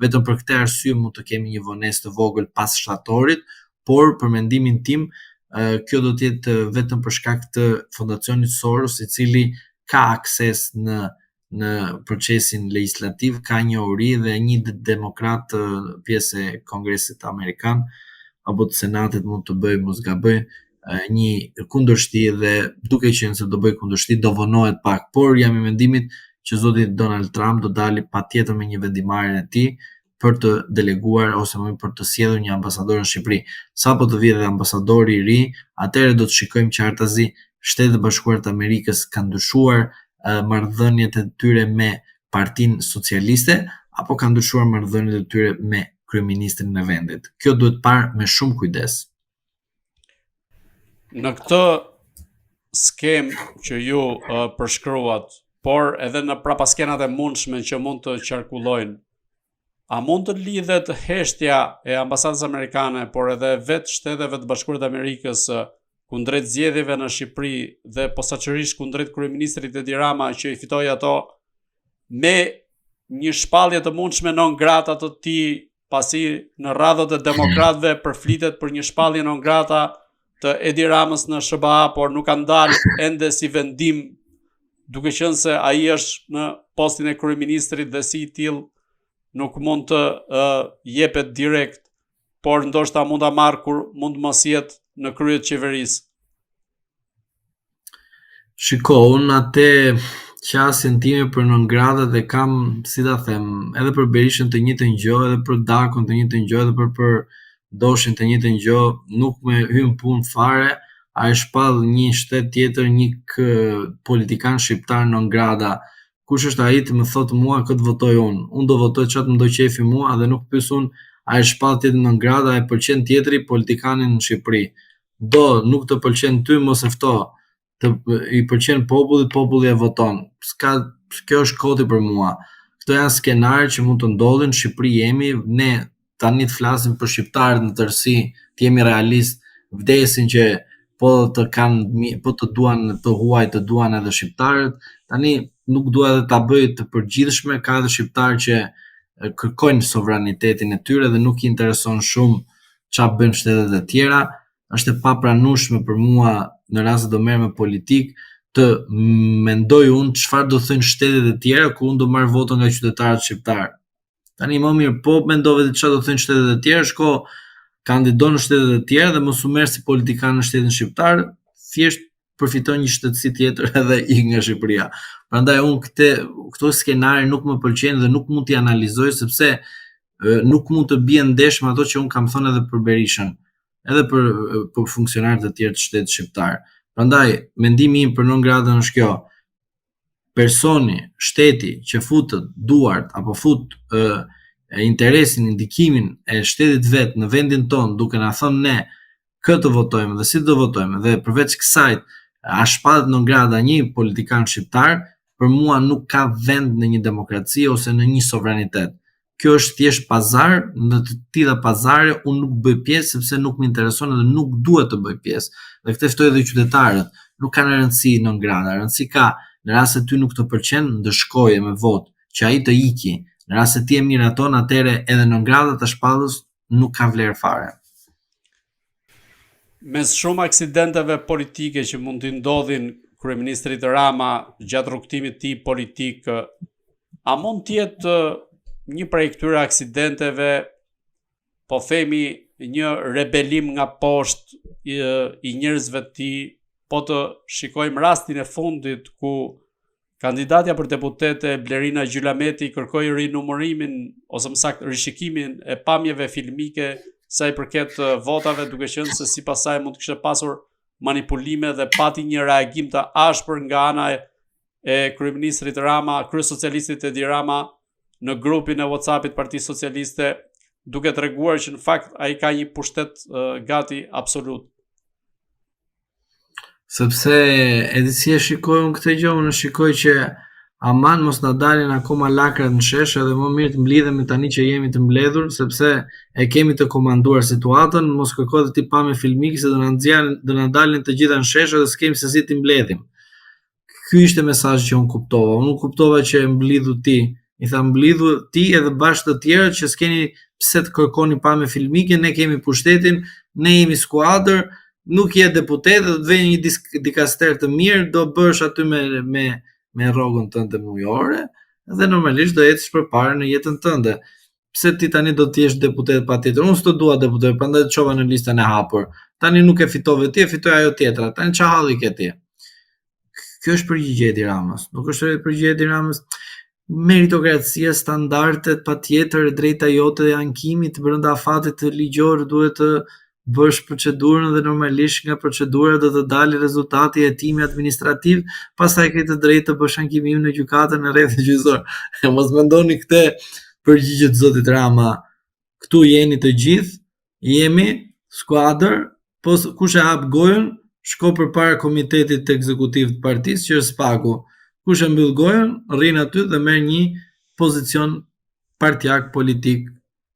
vetëm për këtë arsye mund të kemi një vonesë të vogël pas shtatorit, por për mendimin tim kjo do të jetë vetëm për shkak të fondacionit Soros, i cili ka akses në procesin legjislativ, ka një uri dhe një demokrat pjesë e Kongresit Amerikan apo të Senatit mund të bëjë, mos gaboj, një kundërshti dhe duke qenë se do bëj kundërshti do vonohet pak, por jam i mendimit që zoti Donald Trump do dali patjetër me një vendimarrje e tij për të deleguar ose më për të sjellur një ambasador në Shqipëri. Sapo të vijë ambasadori i ri, atëherë do të shikojmë qartazi Shtetet e Bashkuara të Amerikës kanë ndryshuar marrëdhëniet e tyre me Partinë Socialiste apo kanë ndryshuar marrëdhëniet e tyre me kryeministrin e vendit. Kjo duhet parë me shumë kujdes. Në këtë skemë që ju përshkruat, por edhe në prapaskenat e mundshme që mund të qarkullojnë, a mund të lidhet heshtja e ambasadës amerikane, por edhe vetë Shteteve të Bashkuara të Amerikës kundrejt zgjedhjeve në Shqipëri dhe posaçërisht kundrejt kryeministrit Edi Rama që i fitoi ato, me një shpallje të mundshme non grata të tij, pasi në radhët e demokratëve përflitet për një shpallje non grata të Edi Ramës në SBA, por nuk ka ndalë ende si vendim, duke qenë se ai është në postin e kryeministrit dhe si i tillë nuk mund të jepet direkt, por ndoshta mund ta marrë kur mund mos jetë në krye të qeverisë. Shiko, unë atë qasjen time për non grata dhe kam, si ta them, edhe për Berishën të njëjtën gjë, edhe për Dakun të njëjtën gjë, edhe për Doshin të njëjtën gjë, nuk më hyn punë fare, a e shpall një shtet tjetër, një politikan shqiptar non grata. Kush është ai të më thotë mua këtë votoj unë? Unë do votoj çfarë më do qefi mua dhe nuk pyes unë a e shpall tjetër non grata, a e pëlqen tjetri politikanin në Shqipëri. nuk të pëlqen ty mos e fto. I pëlqen popullit, populli e voton. Kjo është koti për mua. Këto janë skenare që mund të ndodhin, në Shqipëri jemi, ne tani të flasim për shqiptarët në tërësi, të jemi realist, vdesin që po të duan të huaj, të duan edhe shqiptarët. Tani nuk dua edhe ta bëj të përgjithshme, ka edhe shqiptarë që kërkojnë sovranitetin e tyre dhe nuk i intereson shumë çfarë bëjnë shtetet e tjera. Është e papranueshme për mua në rast se do merrem me politik të mendoj unë çfarë do thënë shtetet e tjera ku unë do marr votën nga qytetarët shqiptar. Tani më mirë po mendove çfarë do thënë shtetet e tjera, shko kandido në shtetet e tjera dhe mos u merr si politikan në shtetin shqiptar, thjesht përfiton një shtetësi tjetër edhe ik nga Shqipëria. Prandaj unë këto skenare nuk më pëlqejnë dhe nuk mund t'i analizoj sepse nuk mund të bie ndesh me ato që unë kam thënë edhe për Berishën, edhe për funksionarët e tjerë të shtetit shqiptar. Prandaj mendimi im për non gradën është kjo: personi, shteti që futët duart apo fut interesin, ndikimin e shtetit vet në vendin ton, duke na thënë ne këtë votojmë dhe si do votojmë, dhe përveç kësaj a shpadet non grada një politikan shqiptar, për mua nuk ka vend në një demokraci ose në një sovranitet. Kjo është thjesht pazar, në të tilla pazare unë nuk bëj pjesë sepse nuk më intereson dhe nuk duhet të bëj pjesë. Dhe këtë ftoj edhe qytetarët, nuk kanë rëndësi non grada, rëndësi ka në rast se ty nuk të pëlqen, ndëshkoje me votë, që ai të iki. Në rast se ti e miraton, atëherë edhe non grada të shpallës nuk ka vlerë fare. Mes shumë aksidenteve politike që mund të ndodhin kryeministrit Rama gjatë rrugtimit të tij politik, a mund të jetë një prej këtyre aksidenteve, po themi, një rebelim nga poshtë i njerëzve të tij, po të shikojmë rastin e fundit ku kandidatja për deputete Blerina Gjylameti kërkoi rinumërimin ose më saktë rishikimin e pamjeve filmike sa i përket votave, duke qenë se sipas saj mund të kishte pasur manipulime dhe pati një reagim të ashpër nga ana e kryeministrit Rama, kryesocialistit Edi Rama në grupin e WhatsAppit Partisë Socialiste, duke treguar që në fakt ai ka një pushtet gati absolut. Sepse edhe si e shikoj unë këtë gjë, unë shikoj që aman mos na dalin akoma lakrat në shesh, edhe më mirë të mblidhemi tani që jemi të mbledhur, sepse e kemi të komanduar situatën, mos kërkoj të ti pame filmik se do na dalin të gjitha në shesh dhe s'kemi se si t'i mbledhim. Ky ishte mesazhi që unë kuptova. Unë kuptova që e mblidhu ti, i tha mblidhu ti edhe bashkë të tjerë që s'keni pse të kërkoni pame filmike, ne kemi pushtetin, ne jemi skuadër, nuk je deputet, do të vjen një dikaster të mirë, do bësh aty me rrogën tënde mujore, dhe normalisht do ecësh përpara në jetën tënde. Pse ti tani do të jesh deputet patjetër? Unë s'të dua deputet, prandaj të çova në listën e hapur. Tani nuk e fitove ti, e fitoi ajo tjetra. Tani çfarë halli ke ti? Kjo është përgjigje e Edi Ramës. Nuk është përgjigje e Edi Ramës. Meritokracia, standardet, patjetër, drejta jote dhe ankimit brenda afatit të ligjor duhet të bësh procedurën dhe normalisht nga procedura do të dalë rezultati i hetimi administrativ, pastaj ke të drejtë të bësh ankimin në gjykatën në rrethin gjyqësor. Mos mendoni këtë përgjigje të zotit Rama. Ktu jeni të gjithë, jemi skuadër, po kush e hap gojën, shko përpara komitetit të ekzekutiv të partisë që është Spaku. Kush e mbyll gojën, rrin aty dhe merr një pozicion partijak politik.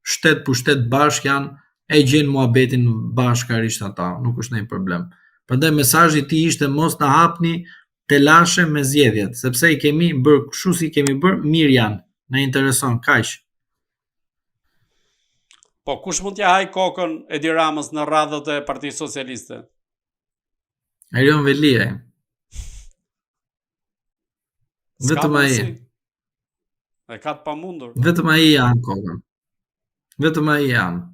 Shtet pushtet bashk janë, e gjenë muhabetin bashkarisht ata, nuk është ndonjë problem. Prandaj mesazhi i tij ishte mos na hapni telashe me zgjedhjet, sepse i kemi bërë kështu si kemi bërë, mirë janë, na intereson kaq. Po kush mund t'ja haj kokën Edi Ramës në radhët e Partisë Socialiste? Erion Velia. Vetëm ai. E ka të pamundur. Vetëm ai janë kokën. Vetëm ai janë.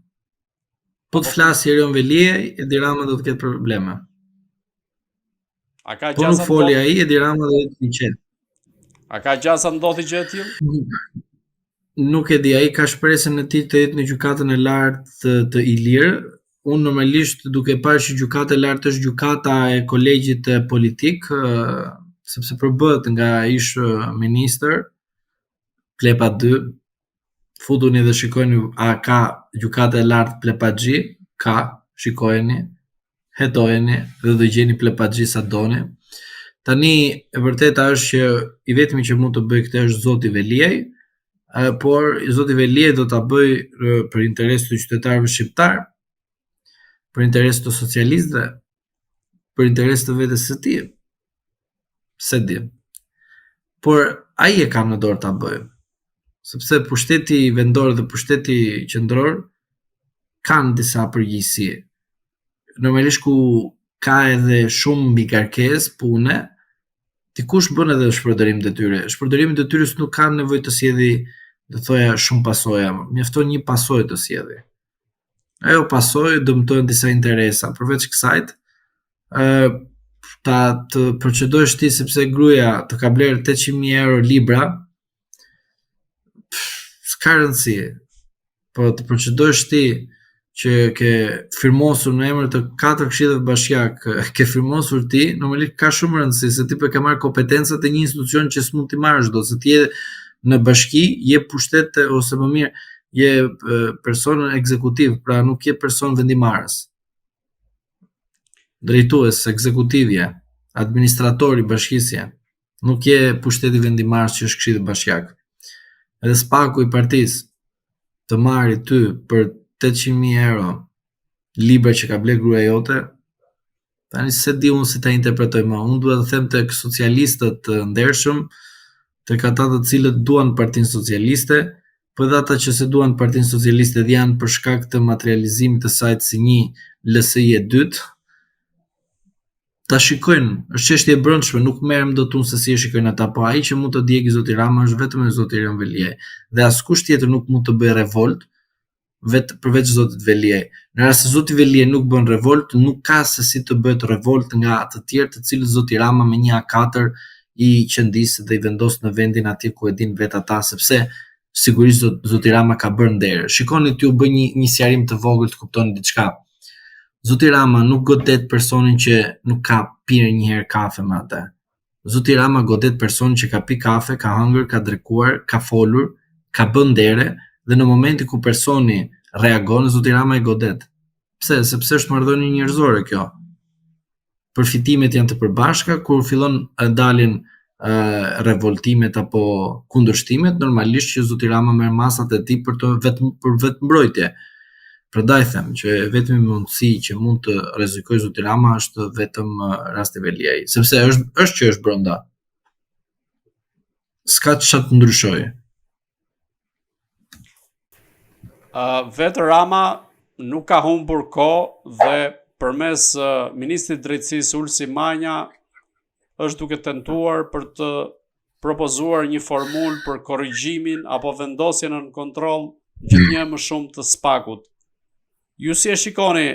Po të flasë Erion Velie, Edi Rama do të ketë probleme. Po nuk foli ai, Edi Rama do të qetë. A ka gjasa ndodhi gjë e tillë? Nuk e di, ai ka shpresën e tij të jetë në gjykatën e lartë të Ilirë. Unë normalisht duke parë që gjykata e lartë është gjykata e kolegjit politik, sepse përbëhet nga ish ministër, Plepa 2, futuni dhe shikojni a ka gjykata e lartë Plepaxhi, ka, shikojeni. hetojeni dhe do gjeni plepaxhi sa doni. Tani e vërteta është që i vetmi që mund të bëj këtë është Zoti Veliaj, por Zoti Veliaj do ta bëj për interes të qytetarëve shqiptar, për interes të socialistëve, për interes të vetes së tij. Se di. Por ai e ka në dorë ta bëjë. Sepse pushteti vendor dhe pushteti qendror kanë disa përgjegjësi. Normalisht ku ka edhe shumë mbikarkesë pune, dikush bën edhe shpërdorim detyre. Shpërdorimi i detyrës nuk ka nevojë të sjellë, do thoya, shumë pasoja, mjafton një pasojë të sjellë. Ajo pasojë dëmtojnë disa interesa. Përveç kësaj, ta të procedosh ti sepse gruaja të ka bler 800.000 euro libra, s'ka rëndësi. Po të procedosh ti që ke firmosur në emër të 4 këshillave bashkiak, ke firmosur ti, normalisht ka shumë rëndësi se ti po ke marrë kompetencat e një institucion që s'mund t'i marrësh dot, se ti je në bashki, je pushtet ose më mirë, je person ekzekutiv, pra nuk je person vendimarrës. Drejtues ekzekutivje, administratori bashkisje, nuk je pushteti vendimarrës që është këshilli bashkiak. Edhe spaku i partisë të marri ty për 800.000 euro libra që ka bler gruaja jote, tani se di unë si ta interpretoj më. Unë duhet të them tek socialistët të ndershëm, tek ata të cilët duan Partinë Socialiste, po edhe ata që se duan Partinë Socialiste dhe janë për shkak të materializimit të saj si një LSI e dytë, ta shikojnë, është çështje e brendshme, nuk merrem dot unë se si e shikojnë ata, po ai që mund të djegë Zoti Rama është vetëm Zoti Ion Veliaj. Dhe askush tjetër nuk mund të bëjë revolt përveç Zotit Veliaj. Në rast se Zoti Veliaj nuk bën revolt, nuk ka se si të bëhet revolt nga të tjerë të cilët Zoti Rama me një A4 i qëndisë dhe i vendos në vendin atje ku e din vet ata, sepse sigurisht Zoti Rama ka bërë nder. Shikoni t'ju bëj një sqarim të vogël të kuptoni diçka. Zoti Rama nuk godet personin që nuk ka pirë një herë kafe me atë. Zoti Rama godet personin që ka pi kafe, ka hëngër, ka drekuar, ka folur, ka bën ndere, dhe në momentin ku personi reagon, Zoti Rama i godet. Pse? Sepse është marrëdhënie njerëzore kjo. Përfitimet janë të përbashkëta, kur fillon dalin revoltimet apo kundërshtimet, normalisht që Zoti Rama merr masat e tij për vetë mbrojtje. Prandaj them që vetmi mundësi që mund të rrezikojë Zoti Rama është vetëm rasti Veliaj, sepse është që është brenda. S'ka çfarë të ndryshojë. Vetë Rama nuk ka humbur kohë dhe përmes ministrit drejtësisë Ulsi Manja është duke tentuar për të propozuar një formulë për korrigjimin apo vendosjen në kontroll gjithnjë më shumë të spakut. Ju si e shikoni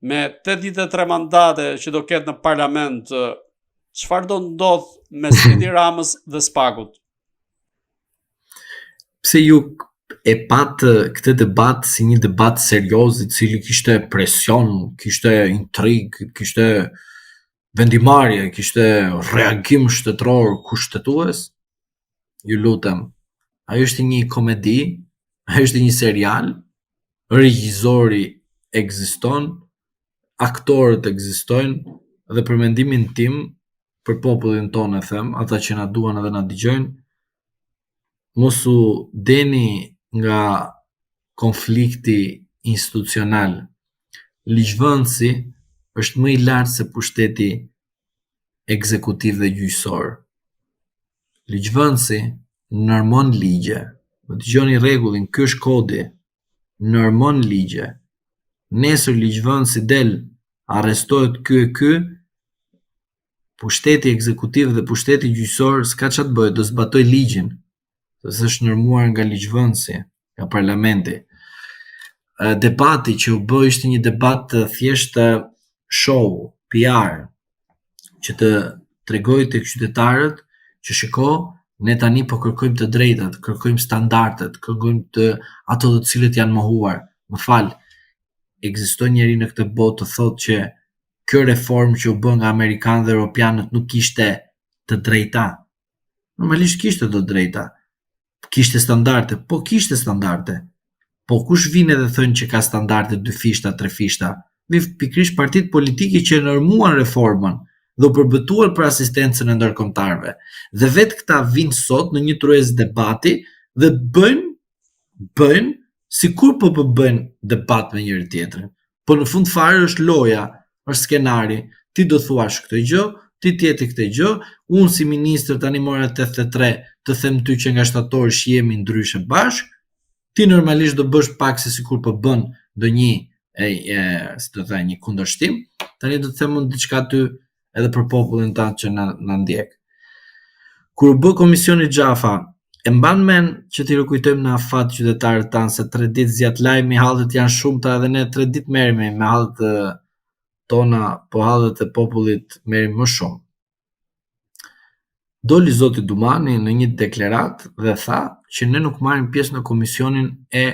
me 83 mandate që do ketë në parlament, çfarë do ndodh mes Edi Ramës dhe spakut? Pse ju e pat këtë debat si një debat serioz i cili kishte presion, kishte intrig, kishte vendimarrje, kishte reagim shtetëror kushtetues? Ju lutem, ajo është një komedi, ajo është një serial, regjizori ekziston, aktorët ekzistojnë, dhe për mendimin tim, për popullin tonë e them, ata që na duan edhe na dëgjojnë, mos u deni nga konflikti institucional. Ligjvënësi është më i lartë se pushteti ekzekutiv dhe gjyqësor. Ligjvënësi normon ligje. Më dëgjoni rregullin, ky është kodi. Normon ligje. Nesër ligjvënësi del, arrestohet ky e ky, pushteti ekzekutiv dhe pushteti gjyqësor s'ka çfarë të bëjë, do zbatoj ligjin, sepse është normuar nga ligjvënësi, nga parlamenti. Debati që u bë ishte një debat thjesht show, PR, që të tregoj tek qytetarët që shiko, ne tani po kërkojmë të drejtat, kërkojmë standardet, kërkojmë të ato të cilët janë mohuar. Më fal, ekziston njeri në këtë botë të thotë që kjo reformë që u bë nga amerikanët dhe europianët nuk kishte të drejta. Normalisht kishte të drejta. Kishte standarde, po kishte standarde. Po kush vjen edhe thënë që ka standarde 2 fishta, 3 fishta? pikërisht partitë politike që normuan reformën dhe u përbëtuan për asistencën e ndërkombëtarëve. Dhe vetë këta vinë sot në një tryezë debati dhe bëjnë sikur po bëjnë debat me njëri tjetrin. Po në fund fare është loja, është skenari, ti do thuash këtë gjë, ti tjeti këtë gjë, unë si ministër tani mora 83 të them ty që nga shtatori shihemi ndryshe bashk, ti normalisht do bësh pak se sikur po bën ndonjë si do thënë një kundërshtim, tani do të them unë diçka ty edhe për popullin tanë që na ndjek. Kur u bë komisioni Xhafa, e mban mend që t'i rikujtojmë në afat qytetarët tanë se 3 ditë zjat lajmi, hallet janë shumëta edhe ne 3 ditë merremi me hallet tona, po hallet e popullit merrim më shumë. Doli zoti Dumani në një deklarat dhe tha që ne nuk marrim pjesë në komisionin e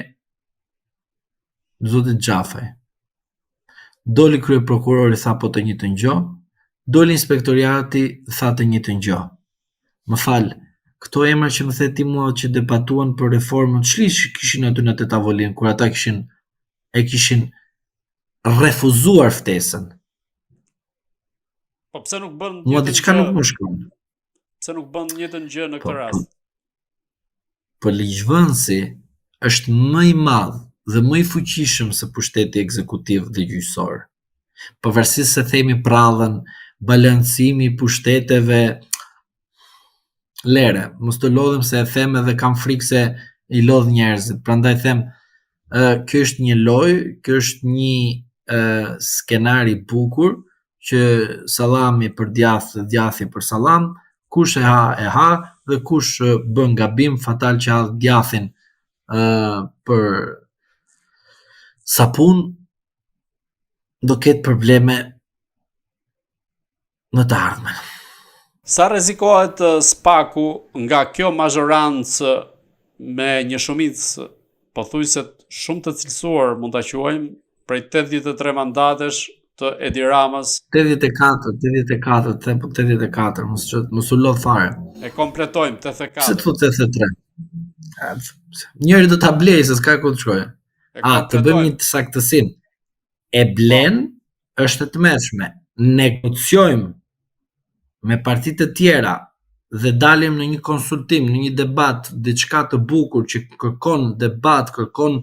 zotit Xhafaj. Doli krye prokurori tha po të njëjtën gjë, doli inspektoriati tha të njëjtën gjë. Më fal, këto emra që më the ti mua që debatuan për reformën, ç'lish kishin aty në atë tavolinë kur ata kishin refuzuar ftesën. Po pse nuk bën Mua diçka nuk më shkon. Pse nuk bën njëjtën gjë në këtë rast? Po ligjvënësi është më i madh dhe më i fuqishëm se pushteti ekzekutiv dhe gjyqësor. Pavarësisht se themi prallën, balancimi i pushteteve, lere, mos të lodhem se e them edhe kam frikë se i lodh njerëzit. Prandaj them, kjo është një lojë, kjo është një skenar i bukur që sallami për djath dhe djathi për sallam, kush e ha dhe kush bën gabim fatal që ha djathin për sapun do ketë probleme në të ardhmen. Sa rrezikohet SPAK-u nga kjo mazhorancë me një shumicë pothuajse shumë të cilësuar, mund ta quajmë, prej 83 mandatesh të Edi Ramës. 84, them po 84, mos u lodh fare. E kompletojmë 84. Pse të thot 83? Njëri do ta blej se s'ka ku të shkojë. Të bëjmë një saktësim. E blen është e tmerrshme. Negociojmë me partitë të tjera dhe dalim në një konsultim, në një debat, diçka të bukur që kërkon debat, kërkon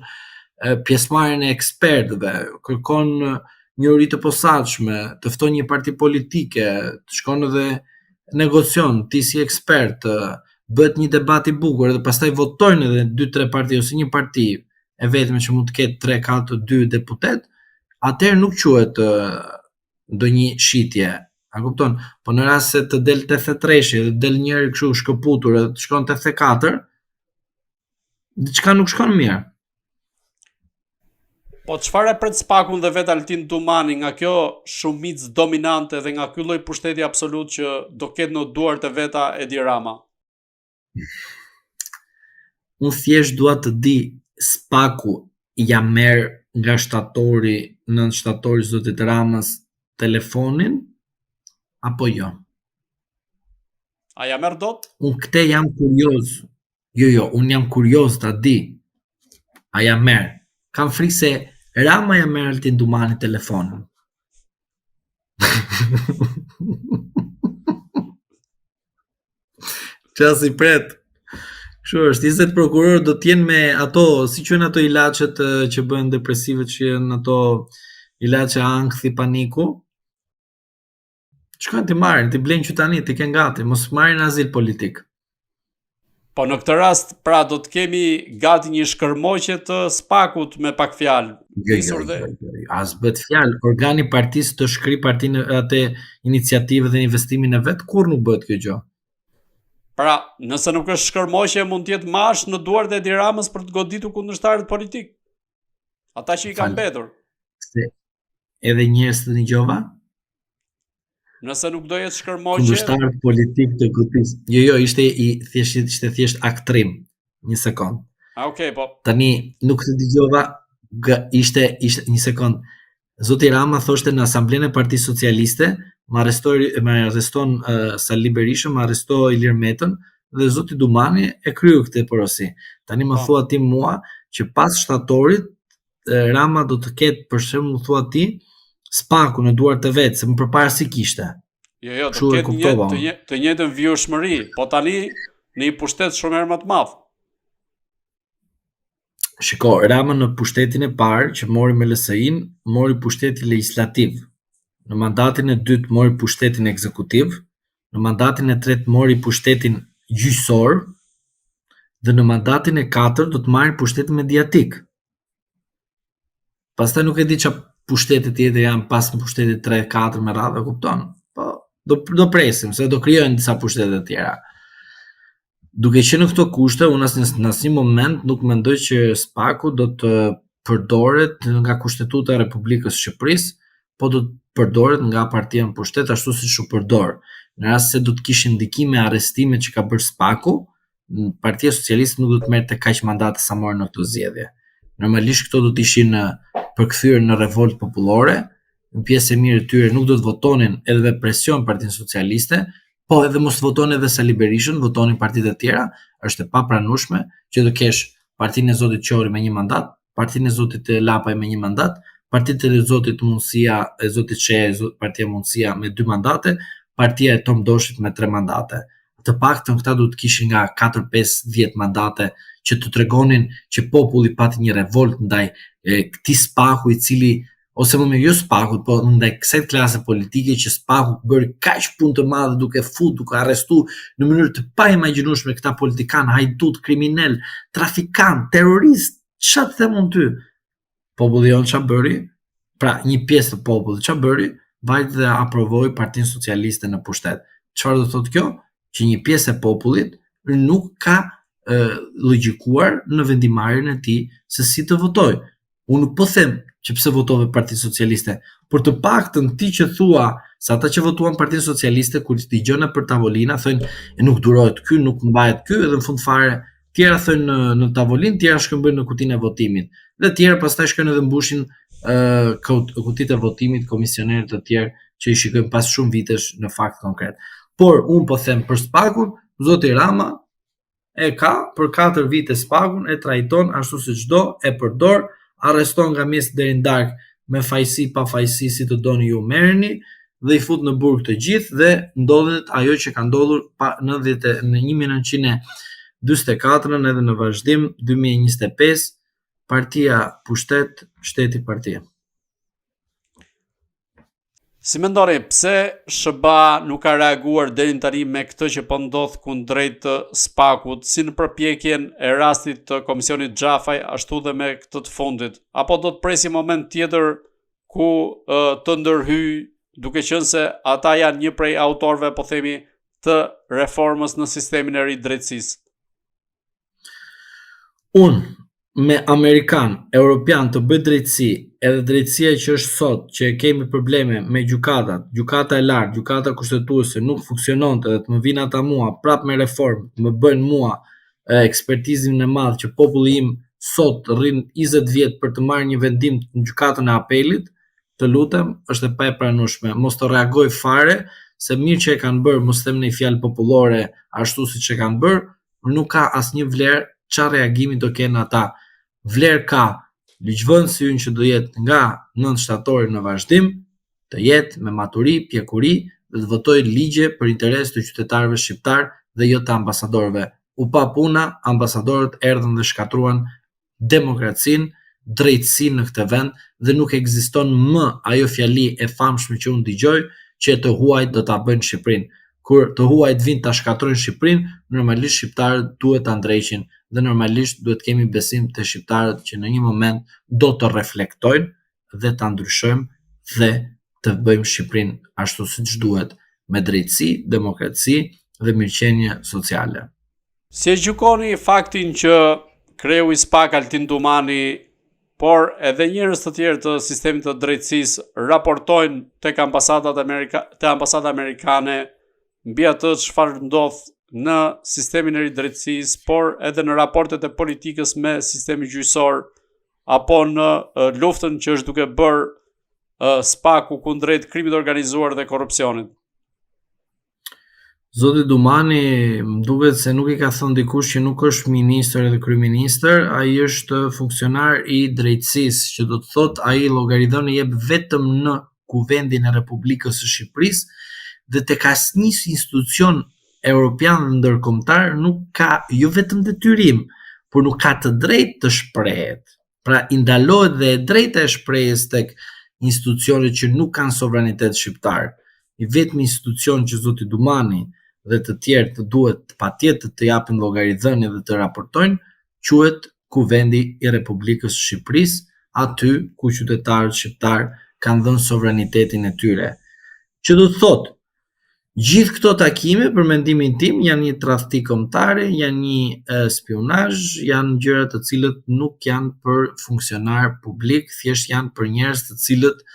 pjesëmarrjen e ekspertëve, kërkon njohuri të posaçme, të fton një parti politike, të shkon edhe negocion, ti si ekspert, bëhet një debat i bukur dhe pastaj votojnë edhe 2-3 parti ose një parti e vetme që mund të ketë 3-4-2 deputet, atëherë nuk quhet ndonjë shitje. A kupton? Po në rast se të del 83-shi dhe del njëri kështu shkëputur dhe të shkon 84, diçka nuk shkon mirë. Po çfarë pret SPAK-un dhe vet Altin Dumani nga kjo shumicë dominante dhe nga ky lloj pushteti absolut që do ketë në duart e veta Edi Rama? Unë thjesht dua të di SPAK-u ja merr nga shtatori, nën shtatori zotit Ramës telefonin apo jo? A ja merr dot? Unë këte jam kurioz. Jo, unë jam kurioz ta di. A ja merr? Kam frikë se Rama ja merr Altin Dumani telefonin. Çfarë i pret? Kështu është, 20 prokuror do të jenë me ato, si quhen ato ilaçet që bëhen depresive, që janë ato ilaçe ankthi paniku. Shkojnë të marrin, të blejnë qytani, të kenë gati, mos marrin azil politik. Po në këtë rast, pra do të kemi gati një shkërmoqje të SPAK-ut me pak fjalë. As bëhet fjalë, organi partisë të shkri partinë atë iniciativë dhe investimin e vet, kur nuk bëhet kjo gjë. Pra, nëse nuk është shkërmoqje, mund të jetë mash në duart e Edi Ramës për të goditur kundërshtarët politik. Ata që i kanë mbetur. Edhe njerëz të dëgjova? Nëse nuk do jetë shkërmoqje, kundërshtar politik të grupis. Jo, ishte thjesht aktrim. Një sekond. Okay, po. Tani nuk të dëgjova, ishte një sekond. Zoti Rama thoshte në asamblenë e Partisë Socialiste, më arreston Sali Berisha, më arrestoi Ilir Metën dhe zoti Dumani e kryu këtë porosi. Tani më thua ti mua që pas shtatorit Rama do të ketë, për shembull thua ti, Spaku në duart e vet, se më përpara si kishte. Jo, Kështu e kuptova. të njëjtën vjushmëri, po tani në një pushtet shumë herë më të madh. Shiko, Rama në pushtetin e parë që mori me LSI-n, mori pushtetin legislativ. Në mandatin e dytë mori pushtetin ekzekutiv, në mandatin e tretë mori pushtetin gjyqësor, dhe në mandatin e katërt do të marrin pushtetin mediatik. Pastaj nuk e di çfarë pushtete tjetër janë pas në pushtetit 3-4 me radhë, kupton? Po do presim se do krijohen disa pushtete të tjera. Duke qenë në këto kushte, unë në asnjë moment nuk mendoj që Spaku do të përdoret nga Kushtetuta e Republikës së Shqipërisë, po do të përdoret nga partia në pushtet ashtu siç u përdor. Në rast se do të kishin ndikime arrestime që ka bërë Spaku, Partia Socialiste nuk do të merrte kaq mandate sa mori në këtë zgjedhje. Normalisht këto do të ishin përkthyer në revoltë popullore, në pjesë e mirë e tyre nuk do të votonin edhe me presion Partinë Socialiste, po edhe mos votonin edhe Sali Berishën, votonin partitë e tjera, është e papranueshme që të kesh Partinë e Zotit Qori me 1 mandat, Partinë e Zotit Lapaj me 1 mandat, Partitë e Zotit Mundësia, e Zotit Shehe, Partia Mundësia me 2 mandate, Partia e Tom Doshit me 3 mandate. Të paktën këta do të kishin nga 4-5-10 mandate që të tregonin që populli pati një revolt ndaj këtij Spaku i cili, ose më mirë jo Spakut, po ndaj kësaj klase politike që Spaku bëri kaq punë të madhe duke duke arrestu në mënyrë të paimagjinueshme këta politikan, hajdut, kriminal, trafikant, terrorist, çfarë të them unë ty? Populli jon çfarë bëri? Pra, një pjesë të popullit çfarë bëri? Vajti dhe aprovoi Partinë Socialiste në pushtet. Çfarë do thotë kjo? Që një pjesë e popullit nuk ka logjikuar në vendimarrjen e tij se si të votojë. Unë nuk po them që pse votove Partinë Socialiste, por të paktën ti që thua se ata që votuan Partinë Socialiste kur ti dëgjon për tavolina thonë e nuk durohet ky, nuk mbahet ky, edhe në fund fare tjera thonë në tavolinë, tjera shkëmbejnë në kutinë e votimit. Dhe tjera pastaj shkojnë edhe mbushin kutitë e votimit komisionerët të tjerë që i shikojmë pas shumë vitesh në fakt konkret. Por unë po them për Spakun, zoti Rama e ka për 4 vite Spakun, e trajton ashtu siç do, e përdor, arreston nga mes deri në darkë me fajsi pa fajsi si të doni ju merreni dhe i fut në burg të gjithë dhe ndodhet ajo që ka ndodhur në 1944 edhe në vazhdim 2025 partia pushtet, shteti partia. Si mendoni, pse SBA nuk ka reaguar deri tani me këtë që po ndodh kundrejt Spakut, si në përpjekjen e rastit të Komisionit Xhafaj, ashtu dhe me këtë të fundit, apo do të presi moment tjetër ku të ndërhyj, duke qenë se ata janë një prej autorëve, po themi, të reformës në sistemin e ri drejtësisë? Unë me Amerikan, Europian të bëj drejtësi, edhe drejtësia që është sot, që kemi probleme me gjykatat, gjykata e lartë, gjykata kushtetuese nuk funksiononte dhe të më vinë ata mua prap me reformë, më bëjnë mua ekspertizmin e madh që populli im sot rrin 20 vjet për të marrë një vendim në gjykatën e apelit, të lutem, është e papranueshme, mos të reagoj fare, se mirë që e kanë bërë, mos them në fjalë popullore ashtu siç e kanë bërë, nuk ka asnjë vlerë çfarë reagimi do kenë ata. Vlerë ka ligjvënësi ynë që do jetë nga 9 shtatori në vazhdim, të jetë me maturi, pjekuri dhe të votoj ligje për interes të qytetarëve shqiptar dhe jo të ambasadorëve. U pa puna, ambasadorët erdhën dhe shkatruan demokracinë, drejtësinë në këtë vend dhe nuk ekziston më ajo fjali e famshme që unë dëgjoj që të huajt do ta bëjnë Shqipërinë. Kur të huajt vinë ta shkatrojnë Shqipërinë, normalisht shqiptarët duhet ta ndreqin dhe normalisht duhet kemi besim te shqiptarët që në një moment do të reflektojnë dhe ta ndryshojmë dhe të bëjmë Shqipërinë ashtu siç duhet, me drejtësi, demokraci dhe mirëqenie sociale. Si e gjykoni faktin që kreu i SPAK Altin Dumani, por edhe njerëz të tjerë të sistemit të drejtësisë raportojnë tek ambasada amerikane mbi atë çfarë ndodh në sistemin e ri drejtësisë, por edhe në raportet e politikës me sistemin gjyqësor, apo në luftën që është duke bërë SPAK-u kundrejt krimit të organizuar dhe korrupsionit? Zoti Dumani, më duket se nuk i ka thënë dikush që nuk është ministër edhe kryeministër, ai është funksionar i drejtësisë, që do të thotë ai llogaridhon e jep vetëm në Kuvendin e Republikës së Shqipërisë dhe tek asnjë institucion europian dhe ndërkombëtar nuk ka jo vetëm detyrim, por nuk ka të drejtë të shprehet. Pra i ndalohet dhe e drejta e shprehjes tek institucionet që nuk kanë sovranitet shqiptar. I vetmi institucion që zoti Dumani dhe të tjerë të duhet patjetër të japin llogaridhënie dhe të raportojnë quhet Kuvendi i Republikës së Shqipërisë, aty ku qytetarët shqiptar kanë dhënë sovranitetin e tyre. Që do të thotë, gjithë këto takime, për mendimin tim, janë një tradhti kombëtare, janë një spionazh, janë gjëra të cilët nuk janë për funksionar publik, thjesht janë për njerëz të cilët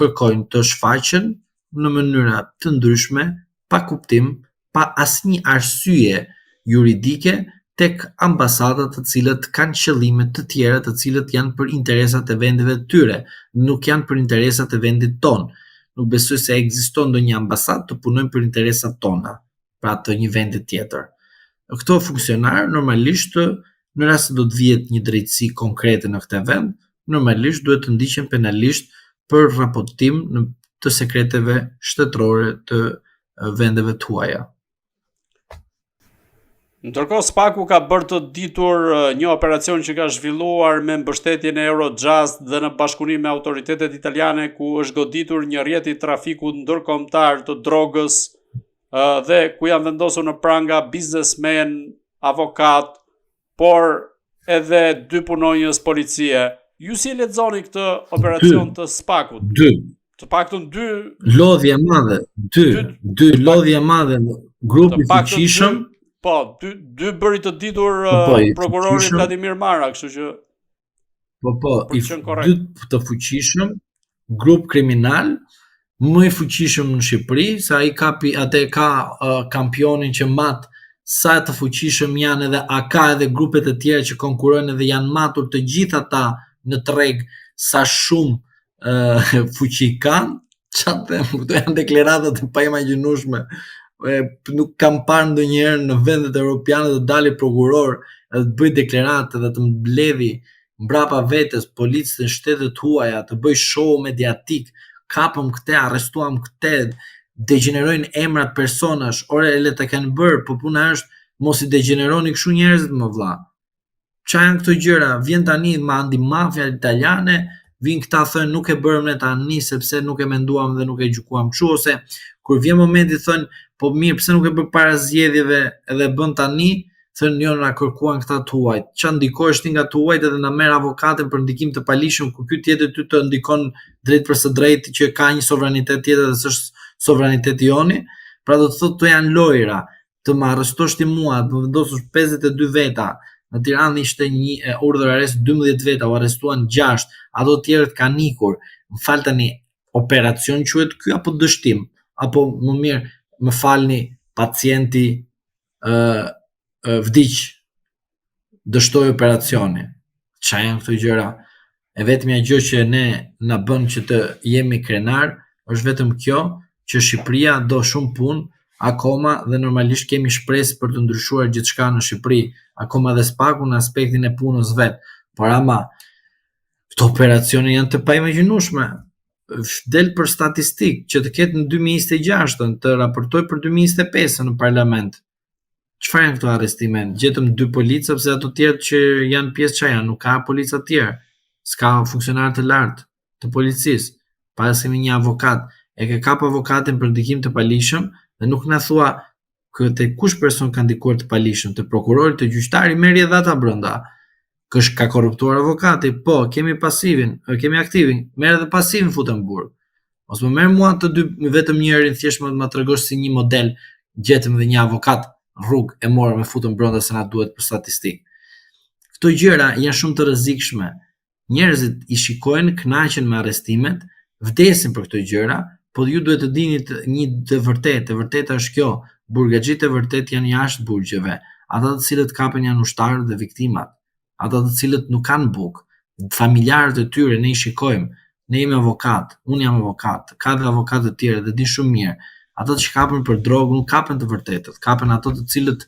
kërkojnë të shfaqen në mënyra të ndryshme, pa kuptim, pa asnjë arsye juridike tek ambasadat të cilët kanë qëllime të tjera të cilët janë për interesat e vendeve të tyre, nuk janë për interesat e vendit tonë. Nuk besoj se ekziston ndonjë ambasadë të punojnë për interesat tona, pra të një vendi tjetër. Këto funksionar normalisht në rast se do të vihet një drejtësi konkrete në këtë vend, normalisht duhet të ndiqen penalisht për raportim të sekreteve shtetërore të vendeve tuaja. Ndërkohë Spaku ka bërë të ditur një operacion që ka zhvilluar me mbështetjen e Eurojust dhe në bashkëpunim me autoritetet italiane, ku është goditur një rrjet i trafikut ndërkombëtar të drogës dhe ku janë vendosur në pranga biznesmen, avokat, por edhe 2 punonjës policie. Ju si e lexoni këtë operacion të Spakut? Të paktën 2 lodhje madhe, 2 lodhje madhe, grupi fuqishëm. Po, dy bëri të ditur prokurori Vladimir Mara, kështu që i dy të fuqishëm, grup kriminal, më i fuqishëm në Shqipëri, sa ai kapi atë ka kampionin që mat sa të fuqishëm janë edhe AK edhe grupet e tjera që konkurrojnë dhe janë matur të gjithë ata në treg sa shumë fuqi kanë. Çfarë them, këto janë deklarata të paimagjinueshme. Nuk kam parë ndonjëherë në vendet europiane të dalë prokuror dhe të bëj deklarate dhe të mbledhi mbrapa vetes policët e shtetet huaja, të bëj show mediatik, kapëm këtë, arrestuam këtë, degenerojnë emrat personash, ore le ta kanë bërë, po puna është mos i degeneroni kështu njerëzit më vlla. Çfarë janë këto gjëra? Vjen tani me antimafia italiane, vin këta thënë nuk e bërëm ne tani sepse nuk e menduam dhe nuk e gjykuam kështu, ose kur vjen momenti thënë po mirë, pse nuk e bë para zgjedhjeve edhe bën tani, thënë jo na kërkuan këta tuajt. Ç'a ndikohesh ti nga tuajt edhe na merr avokatin për ndikim të palishëm, ku ky tjetër ty të ndikon drejt për së drejti që ka një sovranitet tjetër dhe s'është sovraniteti joni. Pra do të thotë to janë lojra, të më arrestosh ti mua, të më vendosush 52 veta. Në Tiranë ishte një urdhër arrest 12 veta, u arrestuan 6, ato të tjerët kanë ikur. Më fal tani, operacion quhet ky apo dështim? Apo më mirë, më falni, pacienti vdiq, dështoi operacioni. Çfarë janë këto gjëra? E vetmja gjë që ne na bën që të jemi krenar është vetëm kjo, që Shqipëria do shumë punë akoma dhe normalisht kemi shpresë për të ndryshuar gjithçka në Shqipëri, akoma dhe Spaku në aspektin e punës vet. Por ama këto operacione janë të paimagjinueshme. Del për statistik që të ketë në 2026 të raportoj për 2025 në parlament. Çfarë janë këto arrestime? Gjetëm 2 policë sepse ato tjerë që janë pjesë çfarë janë, nuk ka policë të tjerë. S'ka funksionar të lartë të policisë. Pas kemi një avokat, e ke kap avokatin për ndikim të palishëm dhe nuk na thua te kush person ka ndikuar të palishëm, te prokurori, te gjyqtari, merri edhe ata brenda. Ka korruptuar avokati, po, kemi pasivin, kemi aktivin, merr edhe pasivin futën burg. Ose më merr mua të dy vetëm njërin thjesht më tregosh si një model, gjetëm dhe një avokat rrugë e morë me futën brenda se na duhet për statistikë. Këto gjëra janë shumë të rrezikshme. Njerëzit i shikojnë, kënaqen me arrestimet, vdesin për këto gjëra, po ju duhet të dini një të vërtetë. E vërteta është kjo, burgaxhit e vërtet janë jashtë burgjeve. Ata të cilët kapen janë ushtarët dhe viktimat. Ata të cilët nuk kanë bukë, familjarët e tyre ne i shikojmë, ne jemi avokat, unë jam avokat, ka dhe avokat të tjerë dhe di shumë mirë. Ata që kapen për drogë nuk kapen të vërtetët, kapen ato të cilët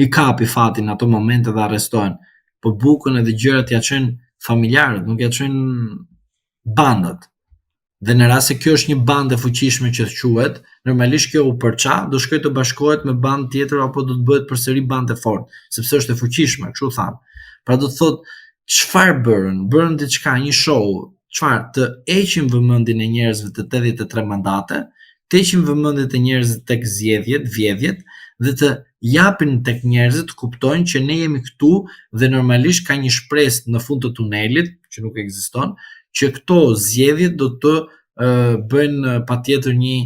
i kapi fati në ato momente dhe arrestohen, po bukën edhe gjërat ja çojnë familjarët, nuk ja çojnë bandat. Dhe në rast se kjo është një bandë e fuqishme që quhet, normalisht kjo u përça, do shkoj të bashkohet me bandë tjetër apo do të bëhet përsëri bandë e fortë, sepse është e fuqishme, kështu thanë. Pra do të thotë çfarë bërën? Bërën diçka, një show, çfarë të heqin vëmendjen e njerëzve të 83 mandate, të heqin vëmendjet e njerëzve tek zgjedhjet, vjedhjet dhe të japin tek njerëzit të kuptojnë që ne jemi këtu dhe normalisht ka një shpresë në fund të tunelit, që nuk ekziston, që këto zgjedhje do të bëjnë patjetër një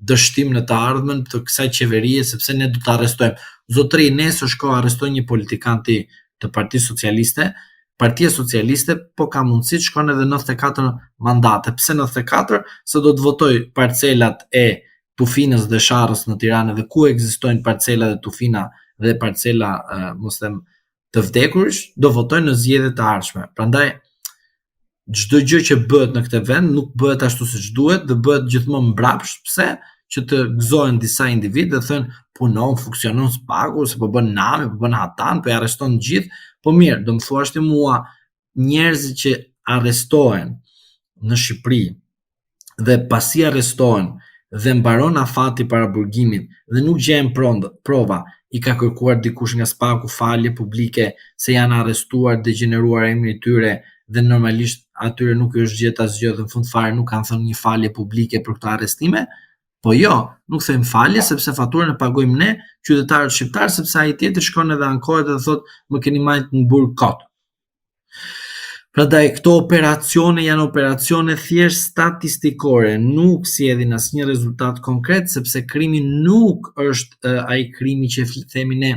dështim në të ardhmen të kësaj qeverie, sepse ne do të arrestojmë. Zotëri, nesër shko arrestoj një politikan të Partisë Socialiste. Partia Socialiste po ka mundësi të shkon edhe 94 mandate. Pse 94? Se do të votoj parcelat e Tufinës dhe Sharrës në Tiranë dhe ku ekzistojnë parcela dhe Tufina dhe parcela mos them të vdekurish, do votojnë në zgjedhjet e ardhshme. Prandaj çdo gjë që bëhet në këtë vend nuk bëhet ashtu siç duhet dhe bëhet gjithmonë mbrapsht. Pse? Që të gëzohen disa individ dhe thënë punon, funksionon spaku, se po bën nami, po bën hatan, po i arreston gjithë. Po mirë, do më thuash ti mua njerëzit që arrestohen në Shqipëri dhe pasi arrestohen dhe mbaron afati para burgimit dhe nuk gjen prova, i ka kërkuar dikush nga spaku falje publike se janë arrestuar, degeneruar emri i tyre dhe normalisht atyre nuk i është gjetur asgjë dhe në fund fare nuk kanë thënë një falje publike për këto arrestime. Po jo, nuk them falje sepse faturën e pagojmë ne, qytetarët shqiptarë, sepse ai tjetër shkon edhe ankohet dhe thotë më keni marrë në burg kot. Prandaj këto operacione janë operacione thjesht statistikore, nuk sjellin asnjë rezultat konkret sepse krimi nuk është ai krimi që themi ne.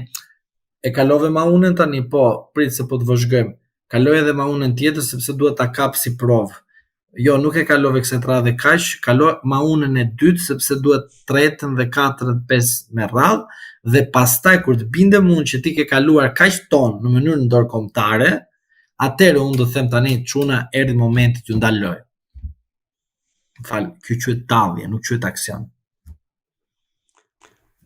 E kalove maunën tani, po, prit se po të vëzhgojmë. Kaloj edhe maunën tjetër sepse duhet ta kap si provë. Jo, nuk e kalove kësaj radhe kaq, kaloj maunën e dytë sepse duhet 3-ën dhe 4-ën 5 me radhë dhe pastaj kur të bindem unë që ti ke kaluar kaq ton në mënyrë ndërkombëtare, atëherë unë do të them tani çuna erdhi momenti t'ju ndaloj. Fal, ky quhet tallje, nuk quhet aksion.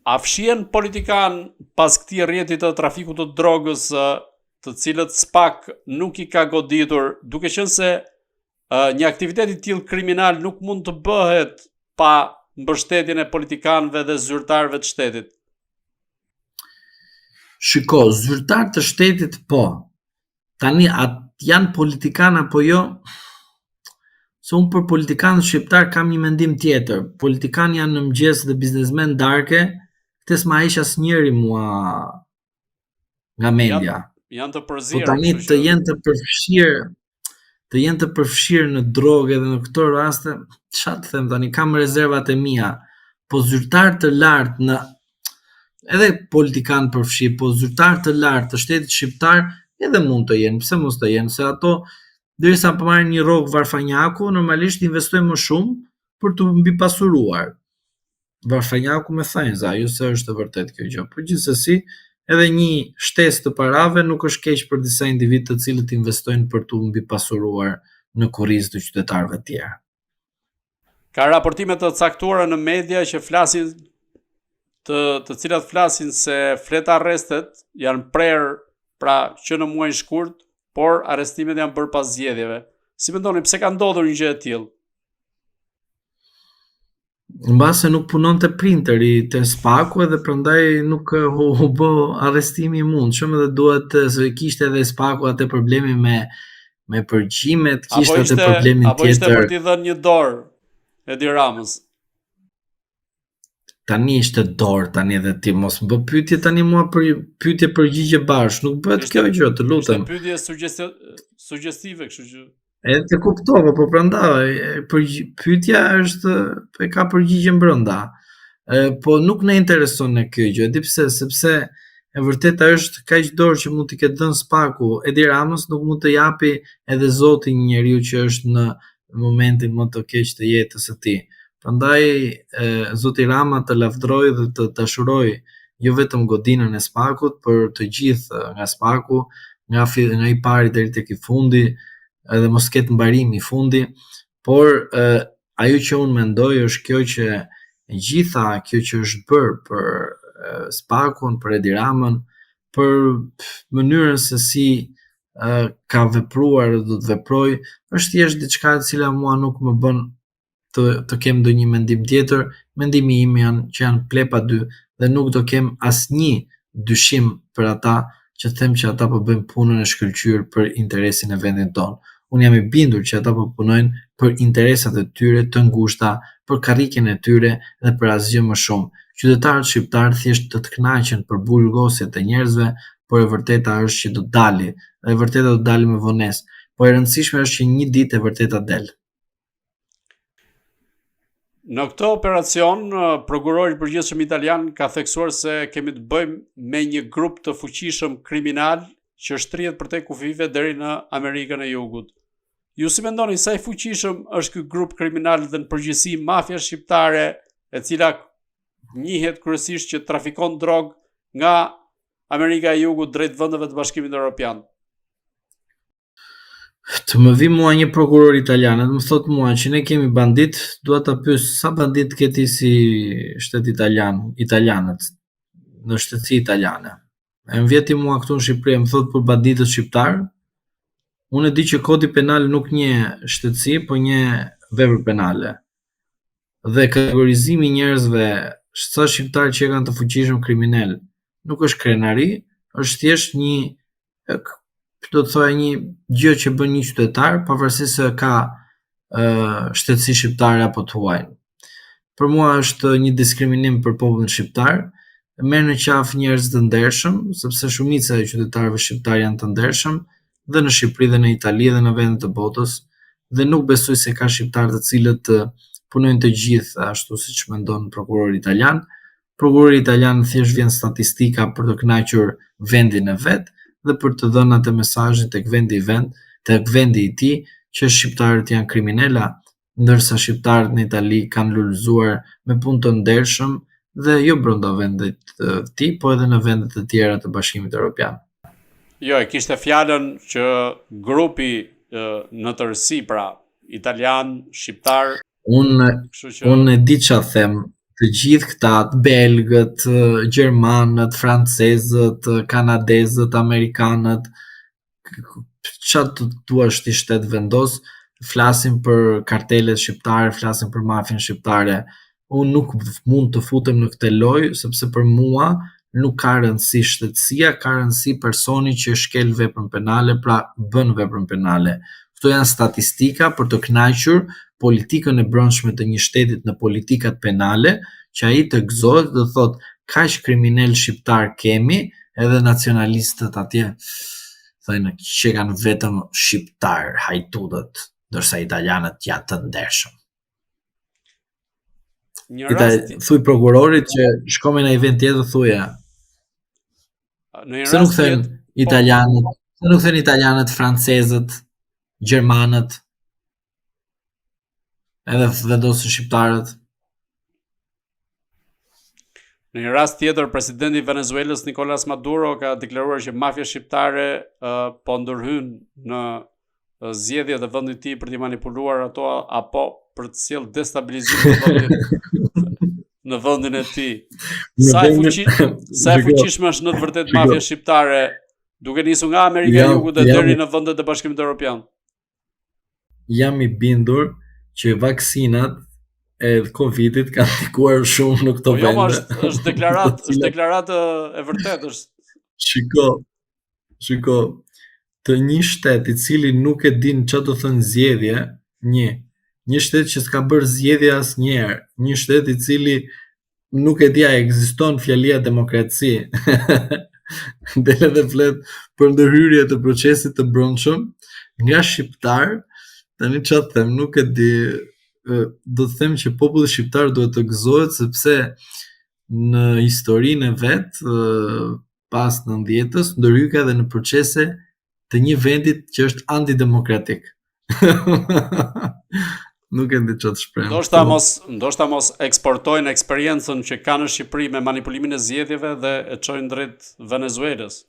A fshihen politikan pas këtij rrjeti të trafikut të drogës, të cilët SPAK nuk i ka goditur, duke qenë se një aktivitet i tillë kriminal nuk mund të bëhet pa mbështetjen e politikanëve dhe zyrtarëve të shtetit? Shiko, zyrtar të shtetit po. Tani janë politikanë apo jo? Se unë për politikanët shqiptar kam një mendim tjetër. Politikanë janë në mëngjes dhe biznesmen darke, këtë s'ma heq asnjëri mua nga media. Janë të përzierë. Po tani të jenë të përfshirë në drogë dhe në këto raste, çfarë të them tani, kam rezervat e mia. Po zyrtar të lartë në edhe politikanë përfshirë, po zyrtar të lartë të shtetit shqiptar edhe mund të jenë, pse mos të jenë, se ato derisa po marrin një rrogë Varfanjaku, normalisht investojnë më shumë për të mbi pasuruar. Varfanjaku me thënza, jo se është e vërtet kjo gjë. Po gjithsesi, edhe një shtesë të parave nuk është keq për disa individ të cilët investojnë për të mbi pasuruar në kurrizë të qytetarëve të tjerë. Ka raportime të caktuara në media që flasin të cilat flasin se flet arrestet janë prerë pra që në muajin shkurt, por arrestimet janë bërë pas zgjedhjeve. Si mendoni pse ka ndodhur një gjë e tillë? Mbase nuk punonte printeri te SPAK-u dhe prandaj nuk u bë arrestimi i mundshëm dhe duhet se kishte edhe SPAK-u atë problemi me përgjimet, kishte atë problemin tjetër. Apo ishte për t'i dhënë një dorë Edi Ramës? Tani ishte dorë tani edhe ti mos më bë pyetje tani mua për pyetje përgjigje bashkë, nuk bëhet kjo gjë, të lutem. Ishte pyetje suggestive, kështu që E të kuptova, po prandaj pyetja është e ka përgjigjen brenda. Po nuk na intereson ne kjo gjë, di pse, sepse e vërteta është kaq dorë që mund t'i ketë dhënë SPAK-u Edi Ramës nuk mund të japi edhe Zoti një njeriu që është në momentin më të keq të jetës së tij. Prandaj Zoti Rama të lavdroi dhe të dashuroi jo vetëm godinën e SPAK-ut, por të gjithë nga SPAK-u, nga i pari deri tek i fundi, edhe mos ketë mbarim i fundi, por ajo që unë mendoj është kjo që gjitha kjo që është bërë për SPAK-un, për Edi Ramën, për mënyrën se si ka vepruar dhe do të veproj, është thjesht diçka e cila mua nuk më bën të kem ndonjë mendim tjetër. Mendimi im që janë plepa dy dhe nuk do kem asnjë dyshim për ata që them që ata po bëjnë punën e shkëlqyer për interesin e vendit tonë. Unë jam i bindur që ata po punojnë për interesat e tyre të ngushta, për karriken e tyre dhe për asgjë më shumë. Qytetarët shqiptar thjesht të kënaqen për burgosjet e njerëzve, por e vërteta është që do dali, dhe e vërteta do dali me vonesë, po e rëndësishme është që një ditë e vërteta del. Në këtë operacion, prokurori i përgjithshëm italian ka theksuar se kemi të bëjmë me një grup të fuqishëm kriminal që shtrihet përtej kufive deri në Amerikën e Jugut. Ju si mendoni sa i fuqishëm është ky grup kriminal dhe në përgjithësi mafia shqiptare, e cila njihet kryesisht që trafikon drogë nga Amerika e Jugut drejt vendeve të Bashkimit Evropian? Të më vi mua një prokuror italian dhe më thot mua që ne kemi bandit, dua ta pyes sa bandit ke ti si shtet italianët në shtetësi italiane. E më vjeti mua këtu në Shqipëri, më thot për banditët shqiptar. Unë e di që kodi penal nuk një shtetësi, po një vepër penale. Dhe kategorizimi i njerëzve, sa shqiptar që kanë të fuqishëm kriminal, nuk është krenari, është thjesht një, do të thoya, një gjë që bën një qytetar, pavarësisht se ka shtetësi shqiptare apo të huajnë. Për mua është një diskriminim për popullin shqiptar. Merr në qafë njerëz të ndershëm, sepse shumica e qytetarëve shqiptar janë të ndershëm, dhe në Shqipëri dhe në Itali dhe në vende të botës, dhe nuk besoj se ka shqiptarë të cilët punojnë të gjithë ashtu siç mendon prokurori italian. Prokurori italian thjesht vjen statistika për të kënaqur vendin e vet dhe për të dhënë atë mesazhin tek vendi i tij që shqiptarët janë kriminala, ndërsa shqiptarët në Itali kanë lulëzuar me punë të ndershëm dhe jo brenda vendit të tij, po edhe në vendet të tjera të Bashkimit Evropian. Jo, e kishte fjalën që grupi në tërësi, pra, italian, shqiptar... Unë e di çfarë them, të gjithë këta, belgët, gjermanët, francezët, kanadezët, amerikanët, çfarë të duash ti shtet vendos, flasin për kartelet shqiptare, flasin për mafien shqiptare. Unë nuk mund të futem në këtë lojë, sepse për mua nuk ka rëndësi shtetësia, ka rëndësi personi që shkel veprën penale, pra bën veprën penale. Këto janë statistika për të kënaqur politikën e brendshme të një shtetit në politikat penale, që ai të gëzohet dhe thotë kaq kriminal shqiptar kemi, edhe nacionalistët atje thënë që kanë vetëm shqiptar, hajtudët, ndërsa italianët janë të ndershëm. Thuj prokurorit që shko me në event tjetër, thuja. Se nuk thënë italianët, francezët, gjermanët, edhe vendosën shqiptarët. Në një rast tjetër, presidenti i Venezuelës Nicolas Maduro ka deklaruar që mafia shqiptare po ndërhyn në zgjedhjet e vendit të tij për të manipuluar ato apo për të sjellë destabilizim në vendin e tij. Sa e fuqishme është në të vërtetë mafia shqiptare, duke nisur nga Amerika e Jugut deri në vendet e Bashkimit Evropian? Jam i bindur që vaksinat e Covidit kanë ndikuar shumë në këto vende. Jo, është deklaratë e vërtetë, është. Shiko, të një shtet i cili nuk e din çfarë do thënë zgjedhje, një shtet që s'ka bërë zgjedhje asnjëherë, një shtet i cili nuk e di a ekziston fjalia demokraci. Del edhe flet për ndërhyrje të procesit të brendshëm nga shqiptar, tani çfarë them, nuk e di. Do të them që populli shqiptar duhet të gëzohet sepse në historinë e vet pas 90-s ndërhyka edhe në procese të një vendit që është antidemokratik. Nuk e di çfarë të shpreh. Ndoshta mos eksportojnë eksperiencën që kanë në Shqipëri me manipulimin e zgjedhjeve dhe e çojnë drejt Venezuelës.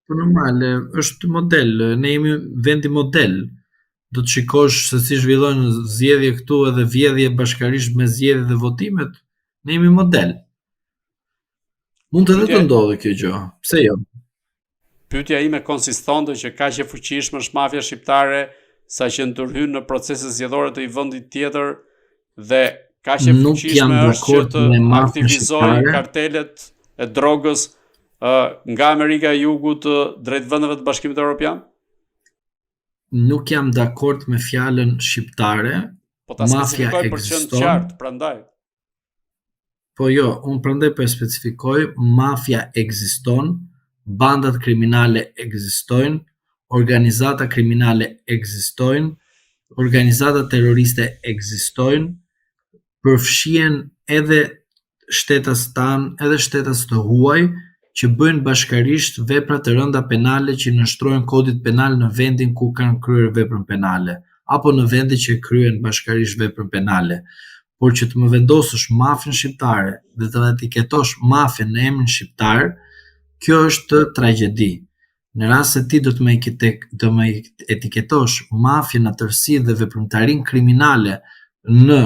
Po normal, është model, ne jemi vendi model. Do të shikosh se si zhvillojnë zgjedhje këtu edhe vjedhje bashkarisht me zgjedhje dhe votimet, ne jemi model. Mund të ndodhë kjo gjë, pse jo? Pyetja ime konsistonte që kaq e fuqishme është mafia shqiptare sa që ndërhyn në procese zgjedhore të një vendi tjetër dhe kaq e Nuk jam fuqishme është që dakord të me mafian aktivizojë shqiptare. kartelet e drogës nga Amerika e Jugut drejt vendeve të Bashkimit Evropian? Nuk jam dakord me fjalën shqiptare. Po ta Mafia specifikoj për qenë ekziston. qartë, prandaj. Po jo, unë prandaj po e specifikoj, mafia ekziston, bandat kriminale ekzistojnë, organizata kriminale ekzistojnë, organizata terroriste ekzistojnë, përfshihen edhe shtetas tanë, edhe shtetas të huaj, që bëjnë bashkarisht vepra të rënda penale që nënshtrojnë kodit penal në vendin ku kanë kryer veprën penale, apo në vende që kryen bashkarisht veprën penale. Por që të më vendosësh mafën shqiptare dhe të etiketosh mafën në emrin shqiptar, kjo është tragjedi. Në rast se ti do të më etiketosh mafën në tërësi dhe veprimtarinë kriminale në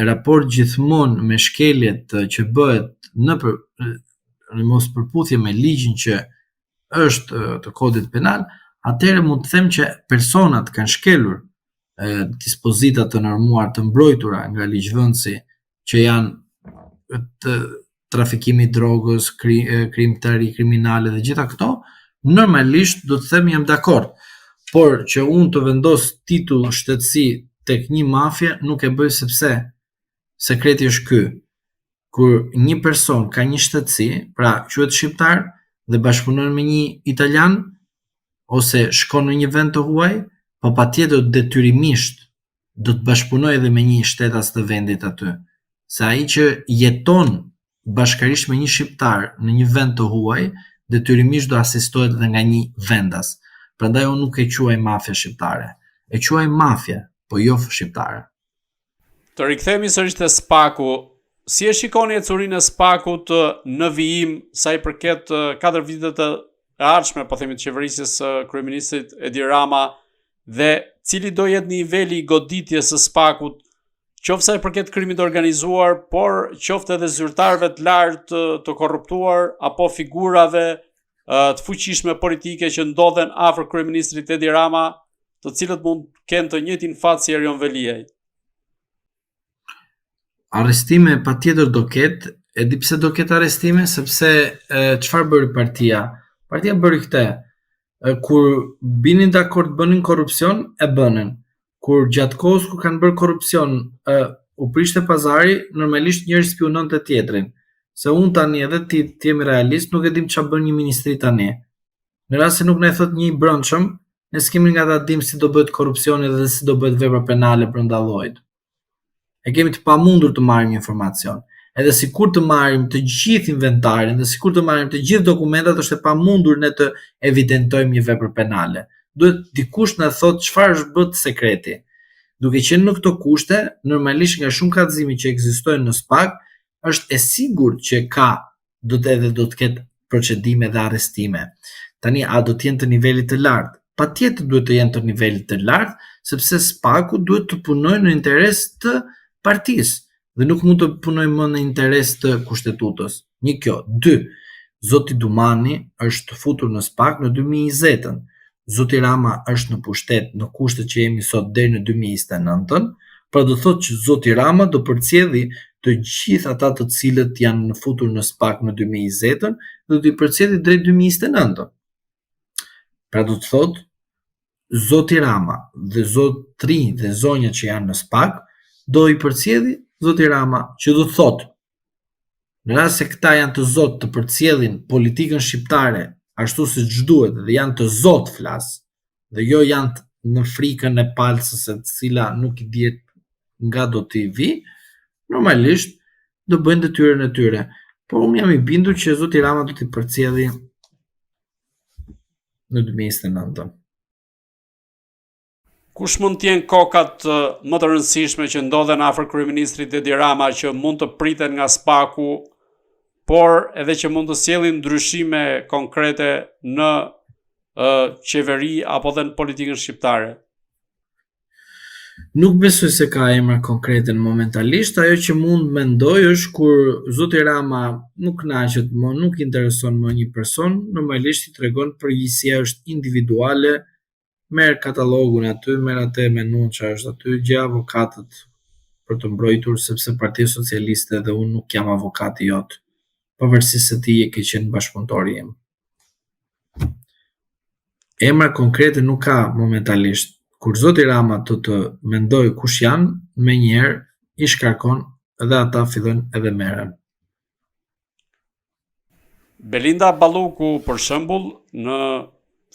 raport gjithmonë me shkeljet që bëhet në mos përputhje me ligjin që është të kodit penal, atëherë mund të them që personat kanë shkelur dispozita të normuar të mbrojtura nga ligjvënësi që janë të trafikimi drogës, krimtari kriminale dhe gjitha këto, normalisht do të them jam dakord, por që unë të vendos titull shtetësi tek një mafje nuk e bëj sepse sekreti është ky. Kur një person ka një shtetësi, pra quhet shqiptar dhe bashkëpunon me një italian ose shkon në një vend të huaj, po patjetër detyrimisht do të bashkëpunoj edhe me një shtetas të vendit aty. Se ai që jeton bashkarisht me një shqiptar në një vend të huaj, detyrimisht do asistohet edhe nga një vendas. Prandaj unë nuk e quaj mafia shqiptare. E quaj mafia, po jo shqiptare. Të rikthehemi sërish te Spaku. Si e shikoni ecurinë e Spakut në vijim sa i përket 4 vitet të ardhshme, po themi të qeverisjes së kryeministrit Edi Rama, dhe cili do jetë niveli i goditjes së Spakut, qoftë sa i përket krimit të organizuar, por qoftë edhe zyrtarëve të lartë të korruptuar apo figurave të fuqishme politike që ndodhen afër kryeministrit Edi Rama, të cilët mund kenë të njëjtin fat si Erion Veliaj. Arrestime patjetër do ketë, e di pse do ketë arrestime, sepse çfarë bëri partia? Partia bëri këtë. Kur binin dakord bënin korrupsion, e bënin. Kur gjatë kohës kur kanë bërë korrupsion, u prishte pazari, normalisht njëri spionon të tjetrin. Se unë tani edhe ti jemi realist, nuk e dim çfarë bën një ministri tani. Në rast se nuk na e thot një i brendshëm, ne s'kemi nga ta dim si do bëhet korrupsioni dhe si do bëhet vepra penale brenda llojit. E kemi të pamundur të marrim informacion. Edhe sikur të marrim të gjithë inventarin dhe sikur të marrim të gjithë dokumentat, është e pamundur ne të evidentojmë një vepër penale. Duhet dikush na thotë çfarë është bërë sekreti. Duke qenë në këto kushte, normalisht nga shumë kallëzimi që ekzistojnë në SPAK, është e sigurt që do të ketë procedime dhe arrestime. Tani a do të jenë të nivelit të lartë? Patjetër duhet të jenë të nivelit të lartë, sepse SPAK-u duhet të punojë në interes të partisë dhe nuk mund të punojë më në interes të kushtetutës. Një kjo. 2. Zoti Dumani është futur në SPAK në 2020-ën. Zoti Rama është në pushtet në kushtet që jemi sot deri në 2029-ën, pra do thotë që Zoti Rama do përcjelli të gjithë ata të cilët janë futur në SPAK në 2020-ën dhe do t'i përcjelli drejt 2029-ën. Pra do të thotë Zoti Rama dhe zotri dhe zonja që janë në SPAK do i përcjelli Zoti Rama, që do të thotë në rast se këta janë të zotë të përcjellin politikën shqiptare ashtu si ç'duhet dhe janë të zotë flas, dhe jo janë në frikën e palcës e cila nuk i dihet nga do t'i vi, normalisht do bëjnë detyrën e tyre. Por unë jam i bindur që Zoti Rama do t'i përcjelli në 2029. Kush mund të jenë kokat më të rëndësishme që ndodhen afër kryeministrit Edi Rama që mund të priten nga SPAK-u, por edhe që mund të sjellin ndryshime konkrete në qeveri apo dhe në politikën shqiptare? Nuk besoj se ka emra konkrete momentalisht, ajo që mund mendoj është kur zoti Rama nuk kënaqet më, nuk intereson më një person, normalisht i tregon përgjegjësia është individuale, merr katalogun aty, merr atë menun çfarë është aty, gjë avokatët për të mbrojtur sepse Partia Socialiste dhe unë nuk jam avokati jot, pavarësisht se ti je ke qenë bashkëpunëtori im. Emra konkrete nuk ka momentalisht. Kur zoti Rama të mendoj kush janë, menjëherë i shkarkon dhe ata fillojnë edhe merren. Belinda Balluku, për shembull, në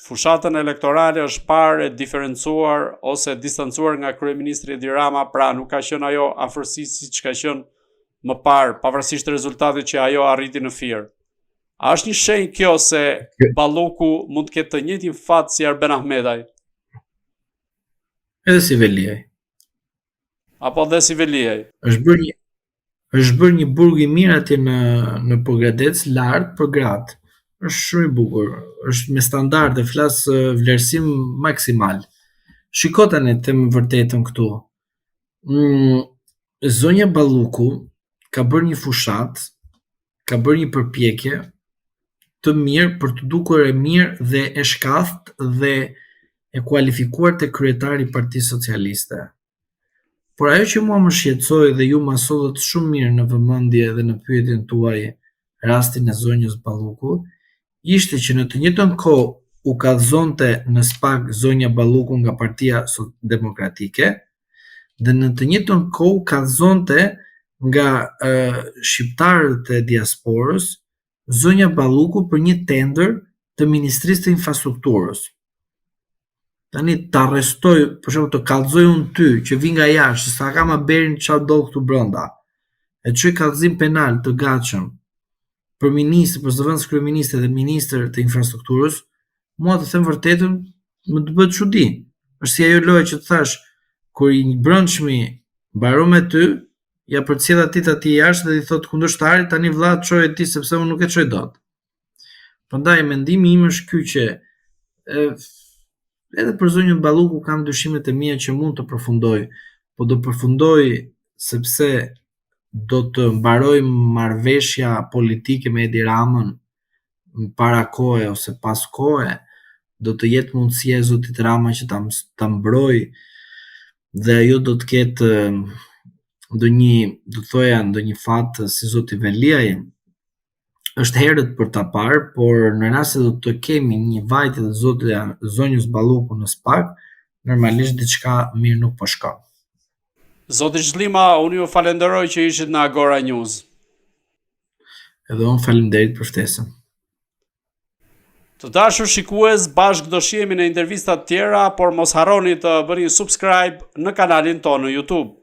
fushatën elektorale është parë e diferencuar ose distancuar nga kryeministri Edi Rama, pra nuk ka qenë ajo afërsi siç ka qenë më parë, pavarësisht të rezultatit që ajo arriti në Fier. A është një shenjë kjo se Balluku mund të ketë të njëjtin fat si Arben Ahmetaj? Edhe si Veliaj. Apo dhe si Veliaj? Është bërë një burg i mirë atje në Pogradec, lart për gratë. Është shumë i bukur, është me standarde, flas vlerësim maksimal. Shiko tani të them vërtetën këtu. Zonja Balluku ka bërë një fushat, ka bërë një përpjekje të mirë për të dukur e mirë dhe e shkathtë dhe e kualifikuar të kryetari i Partisë Socialiste. Por ajo që mua më shqetësoi dhe ju ma sollët shumë mirë në vëmendje dhe në pyetjen tuaj rastin e zonjës Balluku, ishte që në të njëjtën kohë u kallëzonte në SPAK zonja Balluku nga Partia Demokratike dhe në të njëjtën kohë u kallëzonte nga shqiptarët e diasporës zonja Balluku për një tender të Ministrisë të Infrastrukturës. Tani të arrestoj, për shembull të kallëzoj unë ty që vi nga jashtë, sa kam aberin çfarë do këtu brenda. E çoj kallëzim penal të gatshëm për ministër, për zëvendës kryeministër dhe ministër të infrastrukturës, mua të them vërtetën më të bëhet çudi. Është si ajo lojë që të thash, kur i brendshmi mbaron me ty, ja përcjell aty jashtë dhe i thot kundërshtarit tani vëlla çoj ti sepse unë nuk e çoj dot. Prandaj mendimi im është ky që edhe për zonjën Balluku kam dyshimet e mia që mund të përfundoj, po do përfundoj sepse do të mbaroj marrëveshja politike me Edi Ramën para kohe ose pas kohe, do të jetë mundësia e zotit Rama që ta mbroj dhe ajo do të ketë ndonjë fat si zoti Veliaj. Është herët për ta parë, por në rast se do të kemi një vajtje të zonjës Balluku në SPAK, normalisht diçka mirë nuk po shkon. Zoti Zhlima, unë ju falenderoj që ishit në Agora News. Edhe unë faleminderit për ftesën. Të dashur shikues, bashkë do shihemi në intervista të tjera, por mos harroni të bëni subscribe në kanalin tonë në YouTube.